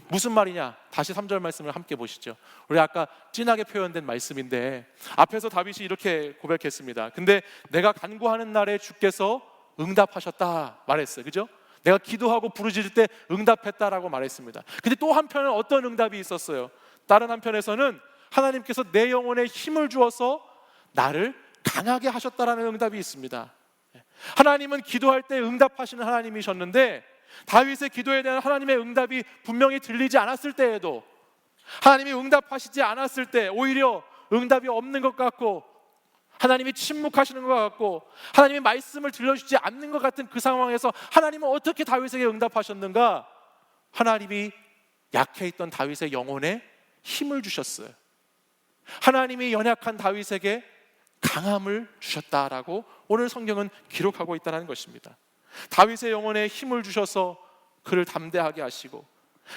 무슨 말이냐? 다시 3절 말씀을 함께 보시죠. 우리 아까 진하게 표현된 말씀인데 앞에서 다윗이 이렇게 고백했습니다. 근데 내가 간구하는 날에 주께서 응답하셨다 말했어요. 그죠? 내가 기도하고 부르짖을 때 응답했다라고 말했습니다. 근데 또 한편은 어떤 응답이 있었어요? 다른 한편에서는 하나님께서 내 영혼에 힘을 주어서 나를 강하게 하셨다라는 응답이 있습니다. 하나님은 기도할 때 응답하시는 하나님이셨는데 다윗의 기도에 대한 하나님의 응답이 분명히 들리지 않았을 때에도, 하나님이 응답하시지 않았을 때 오히려 응답이 없는 것 같고 하나님이 침묵하시는 것 같고 하나님의 말씀을 들려주지 않는 것 같은 그 상황에서 하나님은 어떻게 다윗에게 응답하셨는가? 하나님이 약해 있던 다윗의 영혼에 힘을 주셨어요. 하나님이 연약한 다윗에게 강함을 주셨다라고 오늘 성경은 기록하고 있다는 것입니다. 다윗의 영혼에 힘을 주셔서 그를 담대하게 하시고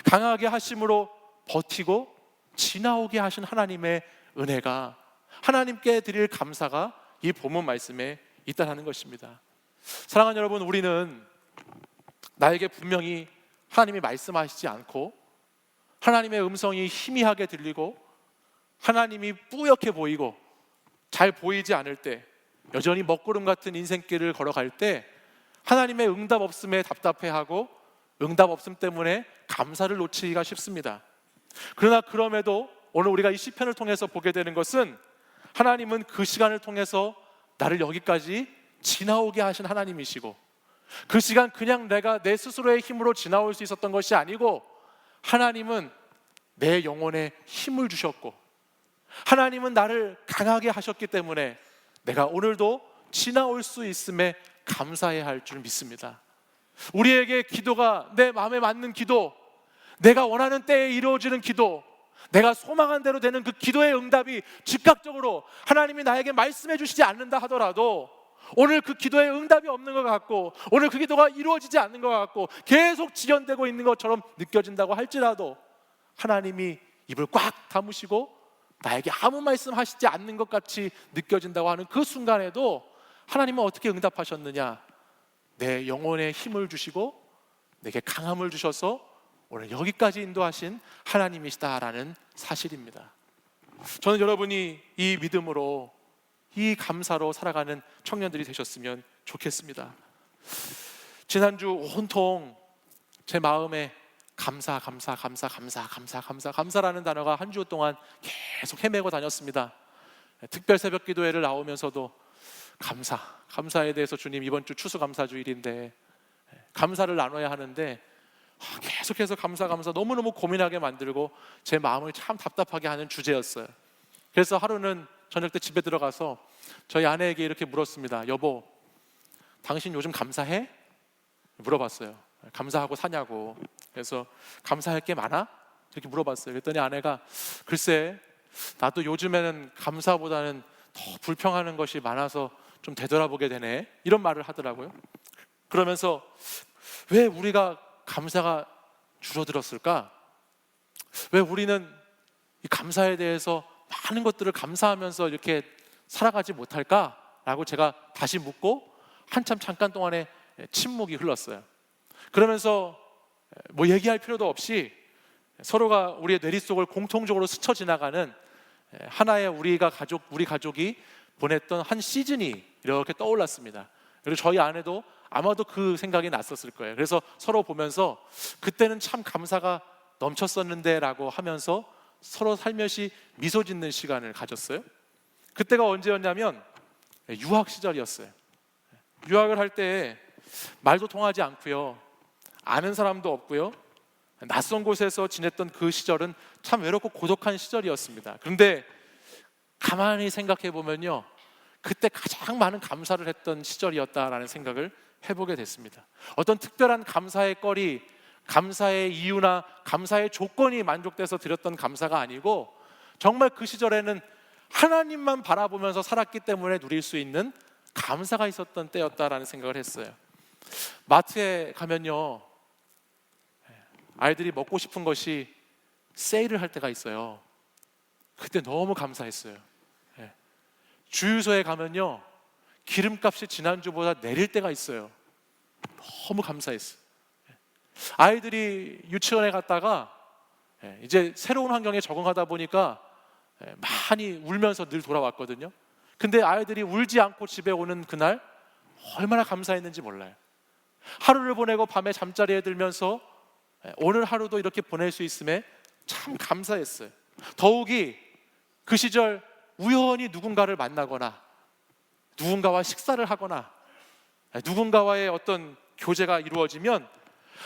강하게 하심으로 버티고 지나오게 하신 하나님의 은혜가, 하나님께 드릴 감사가 이 본문 말씀에 있다는 것입니다. 사랑하는 여러분, 우리는 나에게 분명히 하나님이 말씀하시지 않고 하나님의 음성이 희미하게 들리고 하나님이 뿌옇게 보이고 잘 보이지 않을 때, 여전히 먹구름 같은 인생길을 걸어갈 때 하나님의 응답 없음에 답답해하고 응답 없음 때문에 감사를 놓치기가 쉽습니다. 그러나 그럼에도 오늘 우리가 이 시편을 통해서 보게 되는 것은 하나님은 그 시간을 통해서 나를 여기까지 지나오게 하신 하나님이시고, 그 시간 그냥 내가 내 스스로의 힘으로 지나올 수 있었던 것이 아니고 하나님은 내 영혼에 힘을 주셨고 하나님은 나를 강하게 하셨기 때문에 내가 오늘도 지나올 수 있음에 감사해야 할 줄 믿습니다. 우리에게 기도가 내 마음에 맞는 기도, 내가 원하는 때에 이루어지는 기도, 내가 소망한 대로 되는 그 기도의 응답이 즉각적으로 하나님이 나에게 말씀해 주시지 않는다 하더라도 오늘 그 기도의 응답이 없는 것 같고 오늘 그 기도가 이루어지지 않는 것 같고 계속 지연되고 있는 것처럼 느껴진다고 할지라도 하나님이 입을 꽉 다무시고 나에게 아무 말씀하시지 않는 것 같이 느껴진다고 하는 그 순간에도 하나님은 어떻게 응답하셨느냐? 내 영혼에 힘을 주시고 내게 강함을 주셔서 오늘 여기까지 인도하신 하나님이시다라는 사실입니다. 저는 여러분이 이 믿음으로, 이 감사로 살아가는 청년들이 되셨으면 좋겠습니다. 지난주 온통 제 마음에 감사라는 단어가 한 주 동안 계속 헤매고 다녔습니다. 특별 새벽 기도회를 나오면서도 감사에 대해서 주님 이번 주 추수감사주일인데 감사를 나눠야 하는데 계속해서 감사 너무너무 고민하게 만들고 제 마음을 참 답답하게 하는 주제였어요. 그래서 하루는 저녁 때 집에 들어가서 저희 아내에게 이렇게 물었습니다. 여보, 당신 요즘 감사해? 물어봤어요. 감사하고 사냐고. 그래서 감사할 게 많아? 이렇게 물어봤어요. 그랬더니 아내가 글쎄 나도 요즘에는 감사보다는 더 불평하는 것이 많아서 좀 되돌아보게 되네, 이런 말을 하더라고요. 그러면서 왜 우리가 감사가 줄어들었을까? 왜 우리는 이 감사에 대해서 많은 것들을 감사하면서 이렇게 살아가지 못할까? 라고 제가 다시 묻고 한참 잠깐 동안에 침묵이 흘렀어요. 그러면서 뭐 얘기할 필요도 없이 서로가 우리의 뇌리 속을 공통적으로 스쳐 지나가는 하나의 우리 가족이 보냈던 한 시즌이 이렇게 떠올랐습니다. 그리고 저희 아내도 아마도 그 생각이 났었을 거예요. 그래서 서로 보면서 그때는 참 감사가 넘쳤었는데 라고 하면서 서로 살며시 미소 짓는 시간을 가졌어요. 그때가 언제였냐면 유학 시절이었어요. 유학을 할 때 말도 통하지 않고요, 아는 사람도 없고요, 낯선 곳에서 지냈던 그 시절은 참 외롭고 고독한 시절이었습니다. 그런데 가만히 생각해 보면요, 그때 가장 많은 감사를 했던 시절이었다라는 생각을 해보게 됐습니다. 어떤 특별한 감사의 거리, 감사의 이유나 감사의 조건이 만족돼서 드렸던 감사가 아니고, 정말 그 시절에는 하나님만 바라보면서 살았기 때문에 누릴 수 있는 감사가 있었던 때였다라는 생각을 했어요. 마트에 가면요, 아이들이 먹고 싶은 것이 세일을 할 때가 있어요. 그때 너무 감사했어요. 주유소에 가면요, 기름값이 지난주보다 내릴 때가 있어요. 너무 감사했어요. 아이들이 유치원에 갔다가 이제 새로운 환경에 적응하다 보니까 많이 울면서 늘 돌아왔거든요. 근데 아이들이 울지 않고 집에 오는 그날 얼마나 감사했는지 몰라요. 하루를 보내고 밤에 잠자리에 들면서 오늘 하루도 이렇게 보낼 수 있음에 참 감사했어요. 더욱이 그 시절 우연히 누군가를 만나거나 누군가와 식사를 하거나 누군가와의 어떤 교제가 이루어지면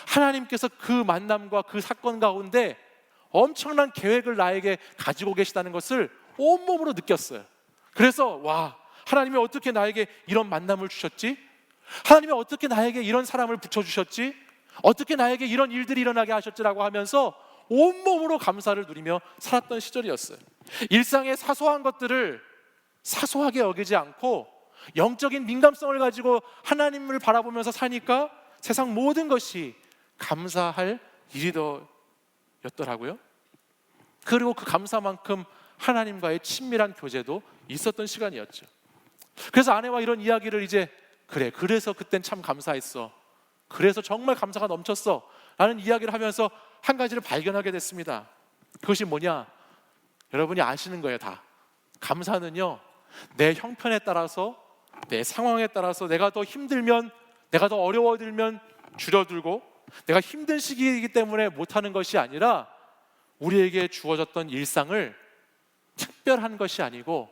하나님께서 그 만남과 그 사건 가운데 엄청난 계획을 나에게 가지고 계시다는 것을 온몸으로 느꼈어요. 그래서 와, 하나님이 어떻게 나에게 이런 만남을 주셨지? 하나님이 어떻게 나에게 이런 사람을 붙여주셨지? 어떻게 나에게 이런 일들이 일어나게 하셨지라고 하면서 온몸으로 감사를 누리며 살았던 시절이었어요. 일상의 사소한 것들을 사소하게 여기지 않고 영적인 민감성을 가지고 하나님을 바라보면서 사니까 세상 모든 것이 감사할 일이더였더라고요. 그리고 그 감사만큼 하나님과의 친밀한 교제도 있었던 시간이었죠. 그래서 아내와 이런 이야기를 이제 그래서 그땐 참 감사했어, 그래서 정말 감사가 넘쳤어 라는 이야기를 하면서 한 가지를 발견하게 됐습니다. 그것이 뭐냐? 여러분이 아시는 거예요. 다 감사는요, 내 형편에 따라서, 내 상황에 따라서 내가 더 힘들면, 내가 더 어려워들면 줄여들고, 내가 힘든 시기이기 때문에 못하는 것이 아니라 우리에게 주어졌던 일상을 특별한 것이 아니고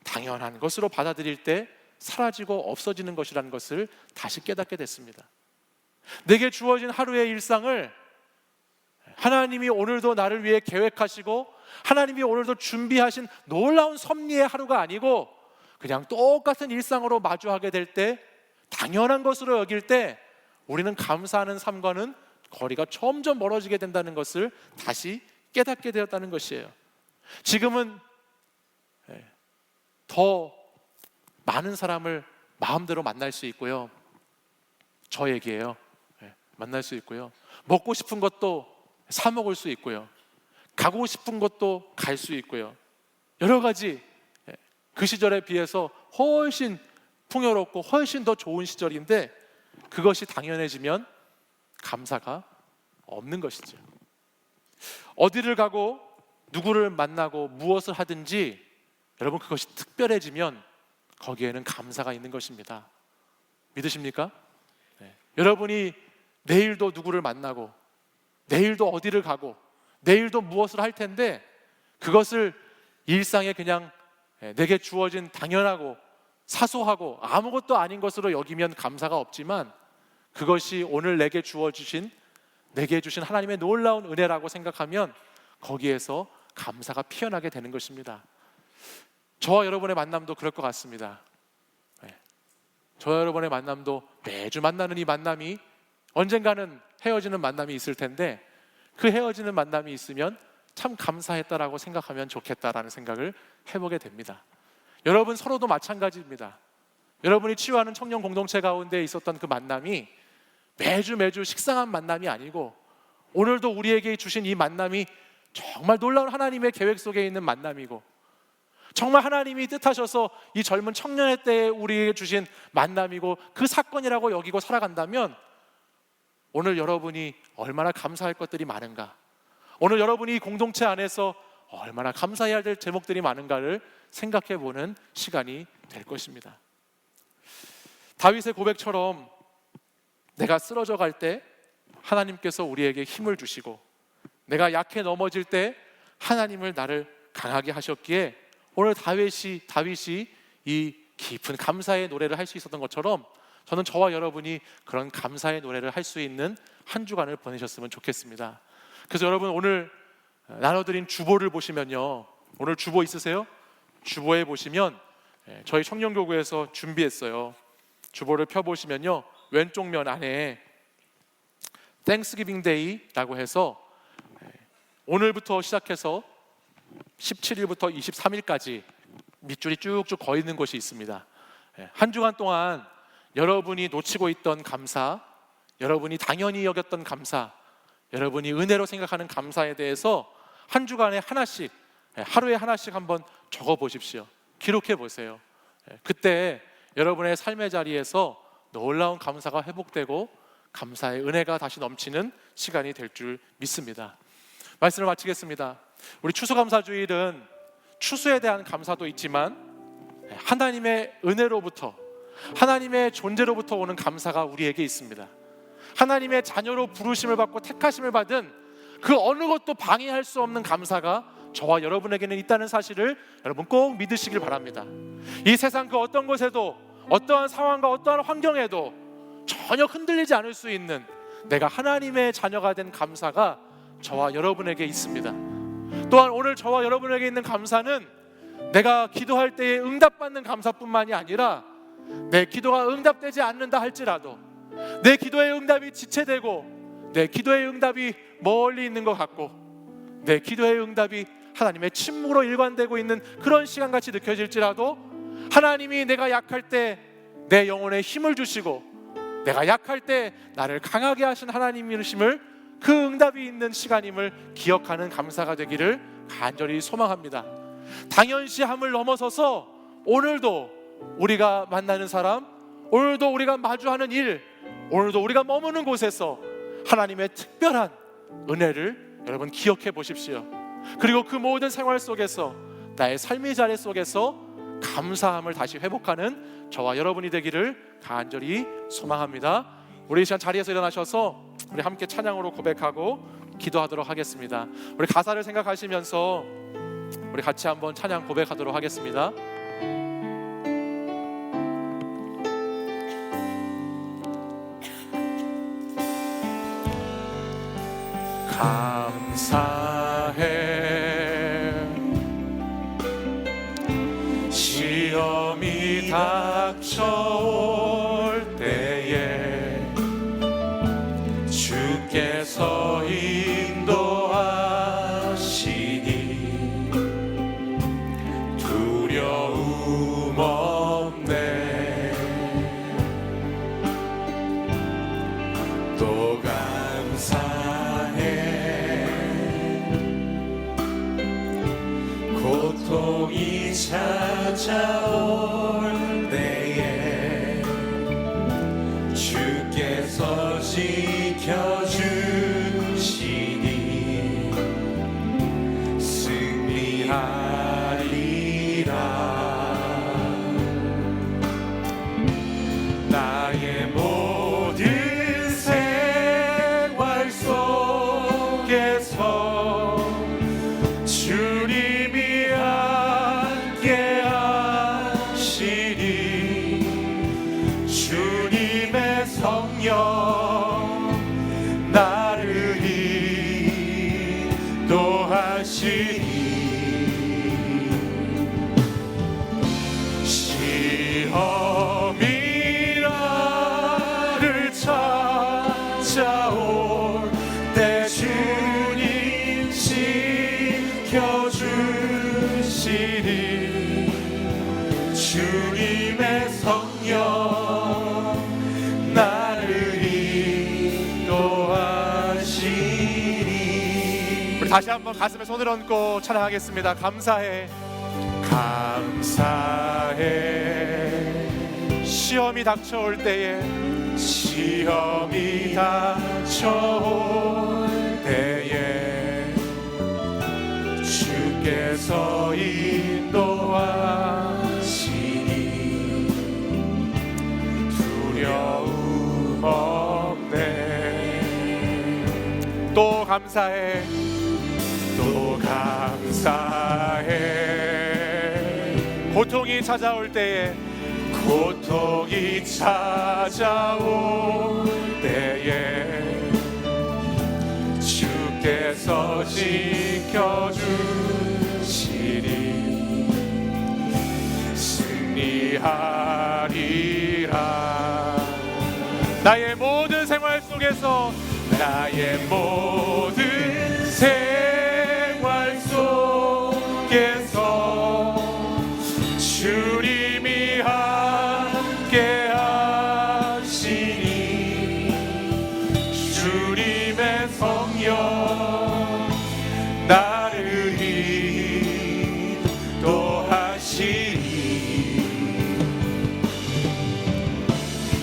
당연한 것으로 받아들일 때 사라지고 없어지는 것이라는 것을 다시 깨닫게 됐습니다. 내게 주어진 하루의 일상을 하나님이 오늘도 나를 위해 계획하시고 하나님이 오늘도 준비하신 놀라운 섭리의 하루가 아니고 그냥 똑같은 일상으로 마주하게 될 때, 당연한 것으로 여길 때 우리는 감사하는 삶과는 거리가 점점 멀어지게 된다는 것을 다시 깨닫게 되었다는 것이에요. 지금은 더 많은 사람을 마음대로 만날 수 있고요, 저 얘기예요. 만날 수 있고요, 먹고 싶은 것도 사 먹을 수 있고요, 가고 싶은 것도 갈 수 있고요, 여러 가지 그 시절에 비해서 훨씬 풍요롭고 훨씬 더 좋은 시절인데, 그것이 당연해지면 감사가 없는 것이죠. 어디를 가고 누구를 만나고 무엇을 하든지 여러분, 그것이 특별해지면 거기에는 감사가 있는 것입니다. 믿으십니까? 여러분이 내일도 누구를 만나고 내일도 어디를 가고 내일도 무엇을 할 텐데, 그것을 일상에 그냥 내게 주어진 당연하고 사소하고 아무것도 아닌 것으로 여기면 감사가 없지만, 그것이 오늘 내게 주신 하나님의 놀라운 은혜라고 생각하면 거기에서 감사가 피어나게 되는 것입니다. 저와 여러분의 만남도 그럴 것 같습니다. 저와 여러분의 만남도 매주 만나는 이 만남이 언젠가는 헤어지는 만남이 있을 텐데, 그 헤어지는 만남이 있으면 참 감사했다라고 생각하면 좋겠다라는 생각을 해보게 됩니다. 여러분 서로도 마찬가지입니다. 여러분이 치유하는 청년 공동체 가운데 있었던 그 만남이 매주 식상한 만남이 아니고, 오늘도 우리에게 주신 이 만남이 정말 놀라운 하나님의 계획 속에 있는 만남이고, 정말 하나님이 뜻하셔서 이 젊은 청년의 때에 우리에게 주신 만남이고 그 사건이라고 여기고 살아간다면 오늘 여러분이 얼마나 감사할 것들이 많은가, 오늘 여러분이 이 공동체 안에서 얼마나 감사해야 될 제목들이 많은가를 생각해 보는 시간이 될 것입니다. 다윗의 고백처럼 내가 쓰러져 갈 때 하나님께서 우리에게 힘을 주시고 내가 약해 넘어질 때 하나님을 나를 강하게 하셨기에 오늘 다윗이 이 깊은 감사의 노래를 할 수 있었던 것처럼 저는 저와 여러분이 그런 감사의 노래를 할 수 있는 한 주간을 보내셨으면 좋겠습니다. 그래서 여러분 오늘 나눠드린 주보를 보시면요, 오늘 주보 있으세요? 주보에 보시면 저희 청년교구에서 준비했어요. 주보를 펴보시면요, 왼쪽 면 안에 땡스기빙 데이라고 해서 오늘부터 시작해서 17일부터 23일까지 밑줄이 쭉쭉 거 있는 것이 있습니다. 한 주간 동안 여러분이 놓치고 있던 감사, 여러분이 당연히 여겼던 감사, 여러분이 은혜로 생각하는 감사에 대해서 한 주간에 하나씩, 하루에 하나씩 한번 적어 보십시오. 기록해 보세요. 그때 여러분의 삶의 자리에서 놀라운 감사가 회복되고 감사의 은혜가 다시 넘치는 시간이 될 줄 믿습니다. 말씀을 마치겠습니다. 우리 추수감사주일은 추수에 대한 감사도 있지만 하나님의 은혜로부터, 하나님의 존재로부터 오는 감사가 우리에게 있습니다. 하나님의 자녀로 부르심을 받고 택하심을 받은 그 어느 것도 방해할 수 없는 감사가 저와 여러분에게는 있다는 사실을 여러분 꼭 믿으시길 바랍니다. 이 세상 그 어떤 곳에도, 어떠한 상황과 어떠한 환경에도 전혀 흔들리지 않을 수 있는 내가 하나님의 자녀가 된 감사가 저와 여러분에게 있습니다. 또한 오늘 저와 여러분에게 있는 감사는 내가 기도할 때에 응답받는 감사뿐만이 아니라 내 기도가 응답되지 않는다 할지라도 내 기도의 응답이 지체되고 내 기도의 응답이 멀리 있는 것 같고 내 기도의 응답이 하나님의 침묵으로 일관되고 있는 그런 시간같이 느껴질지라도 하나님이 내가 약할 때 내 영혼에 힘을 주시고 내가 약할 때 나를 강하게 하신 하나님이심을, 그 응답이 있는 시간임을 기억하는 감사가 되기를 간절히 소망합니다. 당연시함을 넘어서서 오늘도 우리가 만나는 사람, 오늘도 우리가 마주하는 일, 오늘도 우리가 머무는 곳에서 하나님의 특별한 은혜를 여러분 기억해 보십시오. 그리고 그 모든 생활 속에서, 나의 삶의 자리 속에서 감사함을 다시 회복하는 저와 여러분이 되기를 간절히 소망합니다. 우리 이 시간 자리에서 일어나셔서 우리 함께 찬양으로 고백하고 기도하도록 하겠습니다. 우리 가사를 생각하시면서 우리 같이 한번 찬양 고백하도록 하겠습니다. 감사해 시험이 닥쳐올 때에 주께서 인도하시니 두려움 없네. 또 감사해 고통이 찾아올 때에 주께서 지켜주시니 승리하리라. 나의 모든 생활 속에서 주님이 함께 하시니 주님의 성령 나를 인도하시니 시험이 나를 찾아올 때 주님 지켜주시니 주님의 성령 나를 인도하시니. 우리 다시 한번 가슴에 손을 얹고 찬양하겠습니다. 감사해 감사해. 시험이 닥쳐올 때에 시험이 닥쳐올 때에 주께서 인도하시니 두려움 없네. 또 감사해. 또 감사해. 고통이 찾아올 때에 고통이 찾아올 때에 주께서 지켜주시리 승리하리라. 나의 모든 생활 속에서 나의 모든 생활 속에서 주님이 함께 하시니 주님의 성령 나를 인도하시니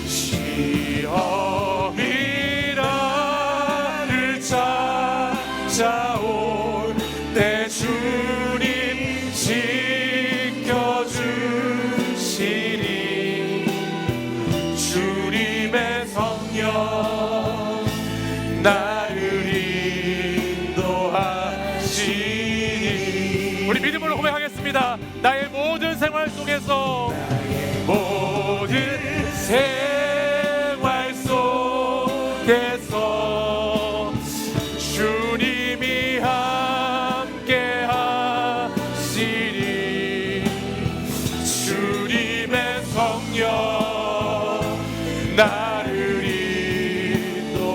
시험이 나를 찾아올 때 주님 지켜주시니 주님의 성령 나를 인도하시니. 우리 믿음으로 고백하겠습니다. 나의 모든 생활 속에서 모든 생활 속에서 주님이 함께 하시니 주님의 성령 나를 인도하시니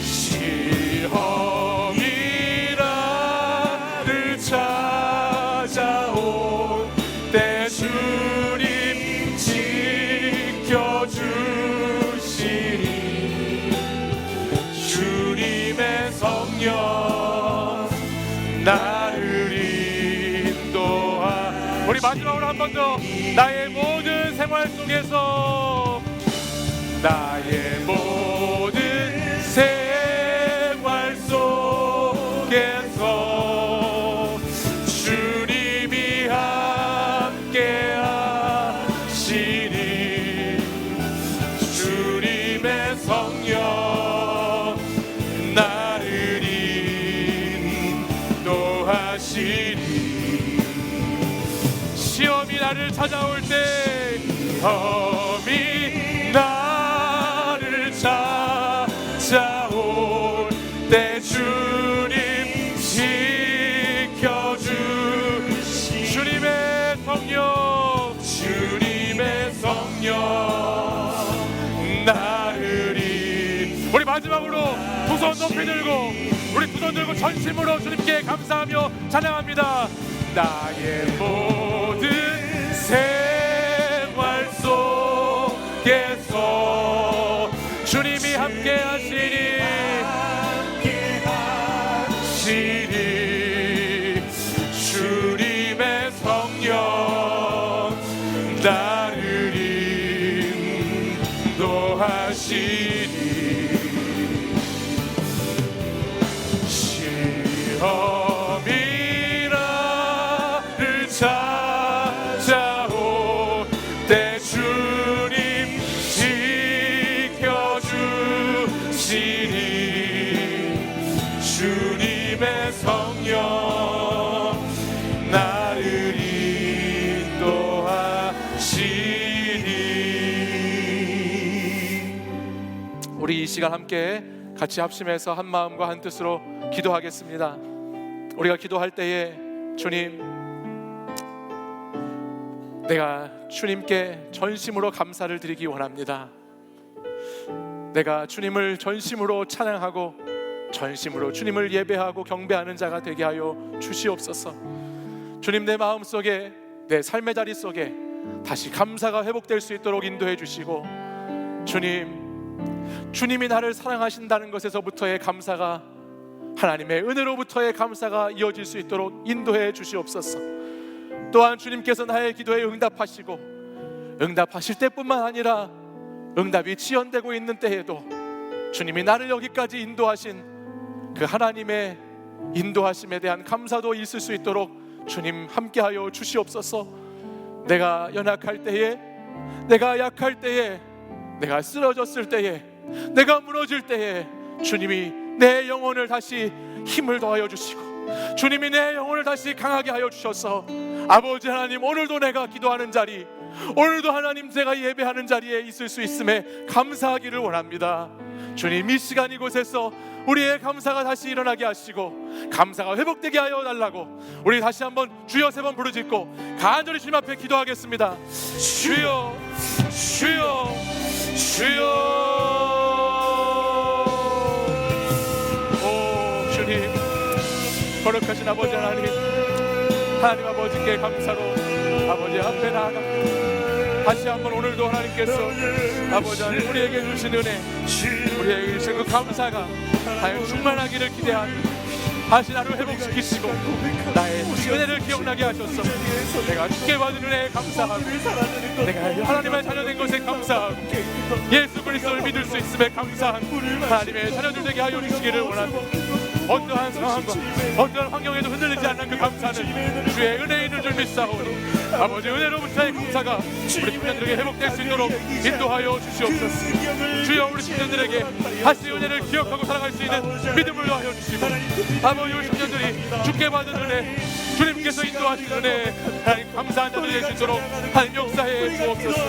시험이 나를 찾아올 때 주님 지켜주시니 주님의 성령 나를 인도하시니. 우리 마지막으로 한 번 더 나의 모든 생활 속에서 나의 모든 생활 속에서 주님이 함께 하시니 주님의 성령 나를 인도하시니 시험이 나를 찾아올 때 시험이 나를 찾아올 때 주님 지켜주시니 주님의 성령 주님의 성령 나를 우리 마지막으로 두 손 높이 들고 우리 두 손 들고 전심으로 주님께 감사하며 찬양합니다. 나의 모든 생활 속에서 주님이 함께 하시니 주님의 성령 나를 인도하시니 시험이 나를 찾아올 때 주님 지켜주시니 주님의 성령 나를 인도하시니. 우리 이 시간 함께 같이 합심해서 한 마음과 한 뜻으로 기도하겠습니다. 우리가 기도할 때에 주님, 내가 주님께 전심으로 감사를 드리기 원합니다. 내가 주님을 전심으로 찬양하고 전심으로 주님을 예배하고 경배하는 자가 되게 하여 주시옵소서. 주님, 내 마음속에 내 삶의 자리 속에 다시 감사가 회복될 수 있도록 인도해 주시고, 주님이 나를 사랑하신다는 것에서부터의 감사가 하나님의 은혜로부터의 감사가 이어질 수 있도록 인도해 주시옵소서. 또한 주님께서 나의 기도에 응답하시고 응답하실 때뿐만 아니라 응답이 지연되고 있는 때에도 주님이 나를 여기까지 인도하신 그 하나님의 인도하심에 대한 감사도 있을 수 있도록 주님 함께하여 주시옵소서. 내가 연약할 때에, 내가 약할 때에, 내가 쓰러졌을 때에, 내가 무너질 때에 주님이 내 영혼을 다시 힘을 더하여 주시고 주님이 내 영혼을 다시 강하게 하여 주셔서 아버지 하나님, 오늘도 내가 기도하는 자리, 오늘도 하나님 제가 예배하는 자리에 있을 수 있음에 감사하기를 원합니다. 주님, 이 시간 이곳에서 우리의 감사가 다시 일어나게 하시고 감사가 회복되게 하여 달라고 우리 다시 한번 주여 3번 부르짖고 간절히 주님 앞에 기도하겠습니다. 주여, 주여, 주여. 오 주님, 거룩하신 아버지 하나님, 하나님 아버지께 감사로 아버지 앞에 나아갑니다. 다시 한번 오늘도 하나님께서 아버지 하나님 우리에게 주신 은혜, 우리에게 주신 그 감사가 하여 충만하기를 기대하는 다시 나를 회복시키시고 나의 은혜를 기억나게 하셔서 내가 주께 받은 은혜에 감사하고 내가 하나님의 자녀된 것에 감사하고 예수 그리스도를 믿을 수 있음에 감사한 하나님의 자녀들 되게 하여 주시기를 원합니다. 어떠한 상황과 어떠한 환경에도 흔들리지 않는 그 감사는 주의 은혜에 있는 줄 믿사오니 아버지 은혜로부터의 감사가 우리 청년들에게 회복될 수 있도록 인도하여 주시옵소서. 주여, 우리 청년들에게 다시 은혜를 기억하고 살아갈 수 있는 믿음을 더하여 주시고 아버지, 우리 청년들이 주께 받은 은혜, 주님께서 인도하신 은혜 하나님 감사한 자들이 될 수 있도록 하나님 역사해 주옵소서.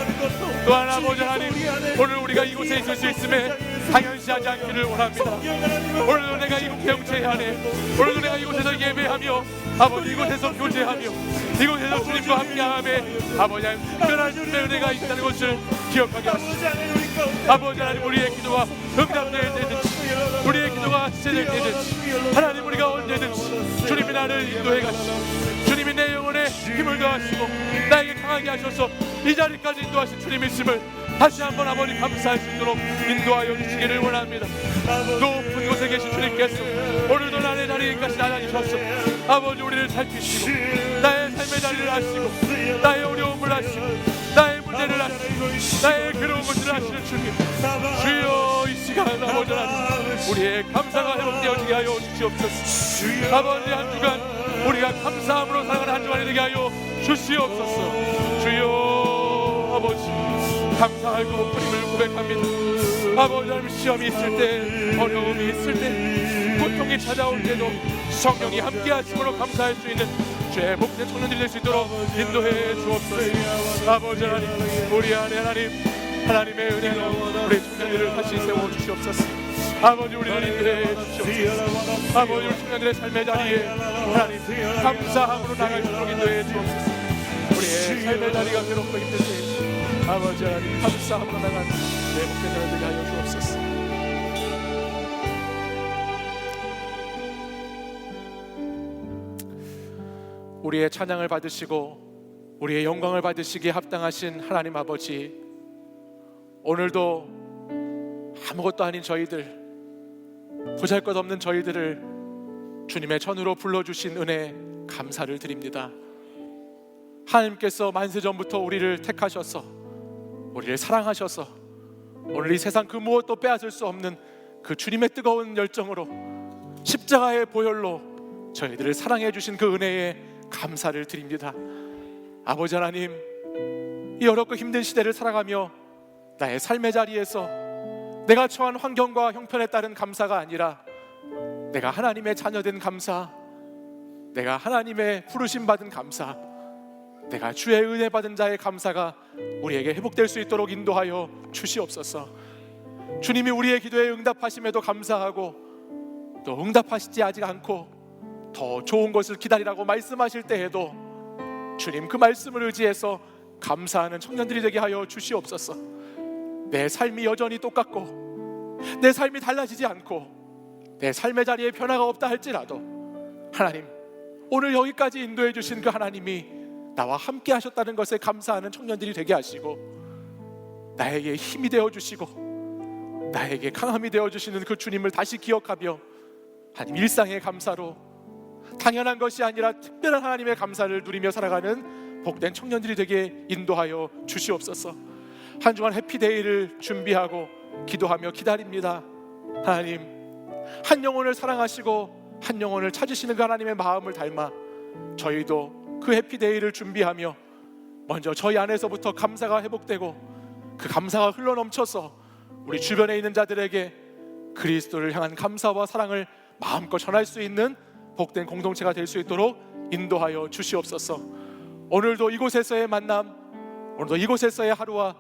또한 아버지 하나님, 오늘 우리가 이곳에 있을 수 있음에 당연시하지 않기를 원합니다. 오늘도 내가 이곳 경체해 하네, 오늘도 내가 이곳에서 예배하며 아버지 이곳에서 교제하며 이곳에서 주님과 함께하며 아버지 하나님 특별한 주님의 은혜가 있다는 것을 기억하게 하시고 아버지 하나님, 우리의 기도가 응답될 때든지 우리의 기도가 지체될 때든지 하나님 우리가 언제든지 주님이 나를 인도해 가시고 주님이 내 영혼에 힘을 더하시고 나에게 강하게 하셔서 이 자리까지 인도하신 주님 있음을 다시 한번 아버지 감사할 수 있도록 인도하여 주시기를 원합니다. 높은 곳에 계신 주님께서 오늘도 나의 자리에까지 나다니셔서 아버지 우리를 살피시고 나의 삶의 자리를 아시고 나의 어려움을 아시고 나의 문제를 아시고 나의 괴로운 것을 아시는 주님, 주여 이 시간 아버지 하나님 우리의 감사가 회복되어지게 하여 주시옵소서. 아버지 한 주간 우리가 감사함으로 살아가는 한 주간이 되게 하여 주시옵소서. 주여 아버지 감사할 것뿐임을 고백합니다. 아버지 하나님, 시험이 있을 때, 어려움이 있을 때, 고통이 찾아올 때도 성령이 함께 하심으로 감사할 수 있는 주의 복된 청년들이 될 수 있도록 인도해 주옵소서. 아버지 하나님, 우리 안에 하나님의 은혜로 우리 청년들을 다시 세워 주시옵소서. 아버지, 우리를 인도해 주시옵소서. 아버지, 우리 청년들의 삶의 자리에 하나님 감사함으로 나갈 수 있도록 인도해 주옵소서. 우리의 삶의 자리가 괴롭고 힘들 때 아버지 하나님 감사함으로 나간 내 복된 자녀들에게 하여 주옵소서. 우리의 찬양을 받으시고 우리의 영광을 받으시기에 합당하신 하나님 아버지, 오늘도 아무것도 아닌 저희들, 보잘것없는 저희들을 주님의 전으로 불러주신 은혜 감사를 드립니다. 하나님께서 만세전부터 우리를 택하셔서 우리를 사랑하셔서 오늘 이 세상 그 무엇도 빼앗을 수 없는 그 주님의 뜨거운 열정으로 십자가의 보혈로 저희들을 사랑해 주신 그 은혜에 감사를 드립니다. 아버지 하나님, 이 어렵고 힘든 시대를 살아가며 나의 삶의 자리에서 내가 처한 환경과 형편에 따른 감사가 아니라 내가 하나님의 자녀된 감사, 내가 하나님의 부르심 받은 감사, 내가 주의 은혜 받은 자의 감사가 우리에게 회복될 수 있도록 인도하여 주시옵소서. 주님이 우리의 기도에 응답하심에도 감사하고 또 응답하시지 아직 않고 더 좋은 것을 기다리라고 말씀하실 때에도 주님 그 말씀을 의지해서 감사하는 청년들이 되게 하여 주시옵소서. 내 삶이 여전히 똑같고 내 삶이 달라지지 않고 내 삶의 자리에 변화가 없다 할지라도 하나님, 오늘 여기까지 인도해 주신 그 하나님이 나와 함께 하셨다는 것에 감사하는 청년들이 되게 하시고 나에게 힘이 되어 주시고 나에게 강함이 되어 주시는 그 주님을 다시 기억하며 하나님 일상의 감사로 당연한 것이 아니라 특별한 하나님의 감사를 누리며 살아가는 복된 청년들이 되게 인도하여 주시옵소서. 한 주간 해피데이를 준비하고 기도하며 기다립니다. 하나님, 한 영혼을 사랑하시고 한 영혼을 찾으시는 그 하나님의 마음을 닮아 저희도 그 해피데이를 준비하며 먼저 저희 안에서부터 감사가 회복되고 그 감사가 흘러넘쳐서 우리 주변에 있는 자들에게 그리스도를 향한 감사와 사랑을 마음껏 전할 수 있는 복된 공동체가 될 수 있도록 인도하여 주시옵소서. 오늘도 이곳에서의 만남, 오늘도 이곳에서의 하루와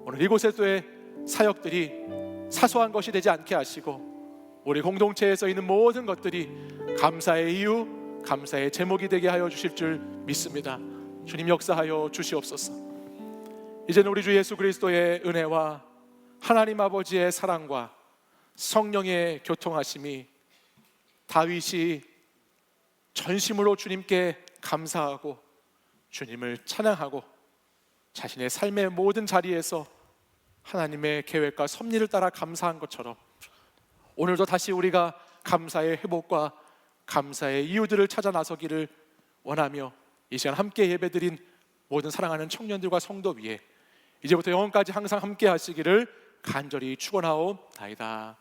오늘 이곳에서의 사역들이 사소한 것이 되지 않게 하시고 우리 공동체에서 있는 모든 것들이 감사의 이유, 감사의 제목이 되게 하여 주실 줄 믿습니다. 주님 역사하여 주시옵소서. 이제는 우리 주 예수 그리스도의 은혜와 하나님 아버지의 사랑과 성령의 교통하심이 다윗이 전심으로 주님께 감사하고 주님을 찬양하고 자신의 삶의 모든 자리에서 하나님의 계획과 섭리를 따라 감사한 것처럼 오늘도 다시 우리가 감사의 회복과 감사의 이유들을 찾아 나서기를 원하며 이 시간 함께 예배드린 모든 사랑하는 청년들과 성도 위에 이제부터 영원까지 항상 함께 하시기를 간절히 축원하옵나이다.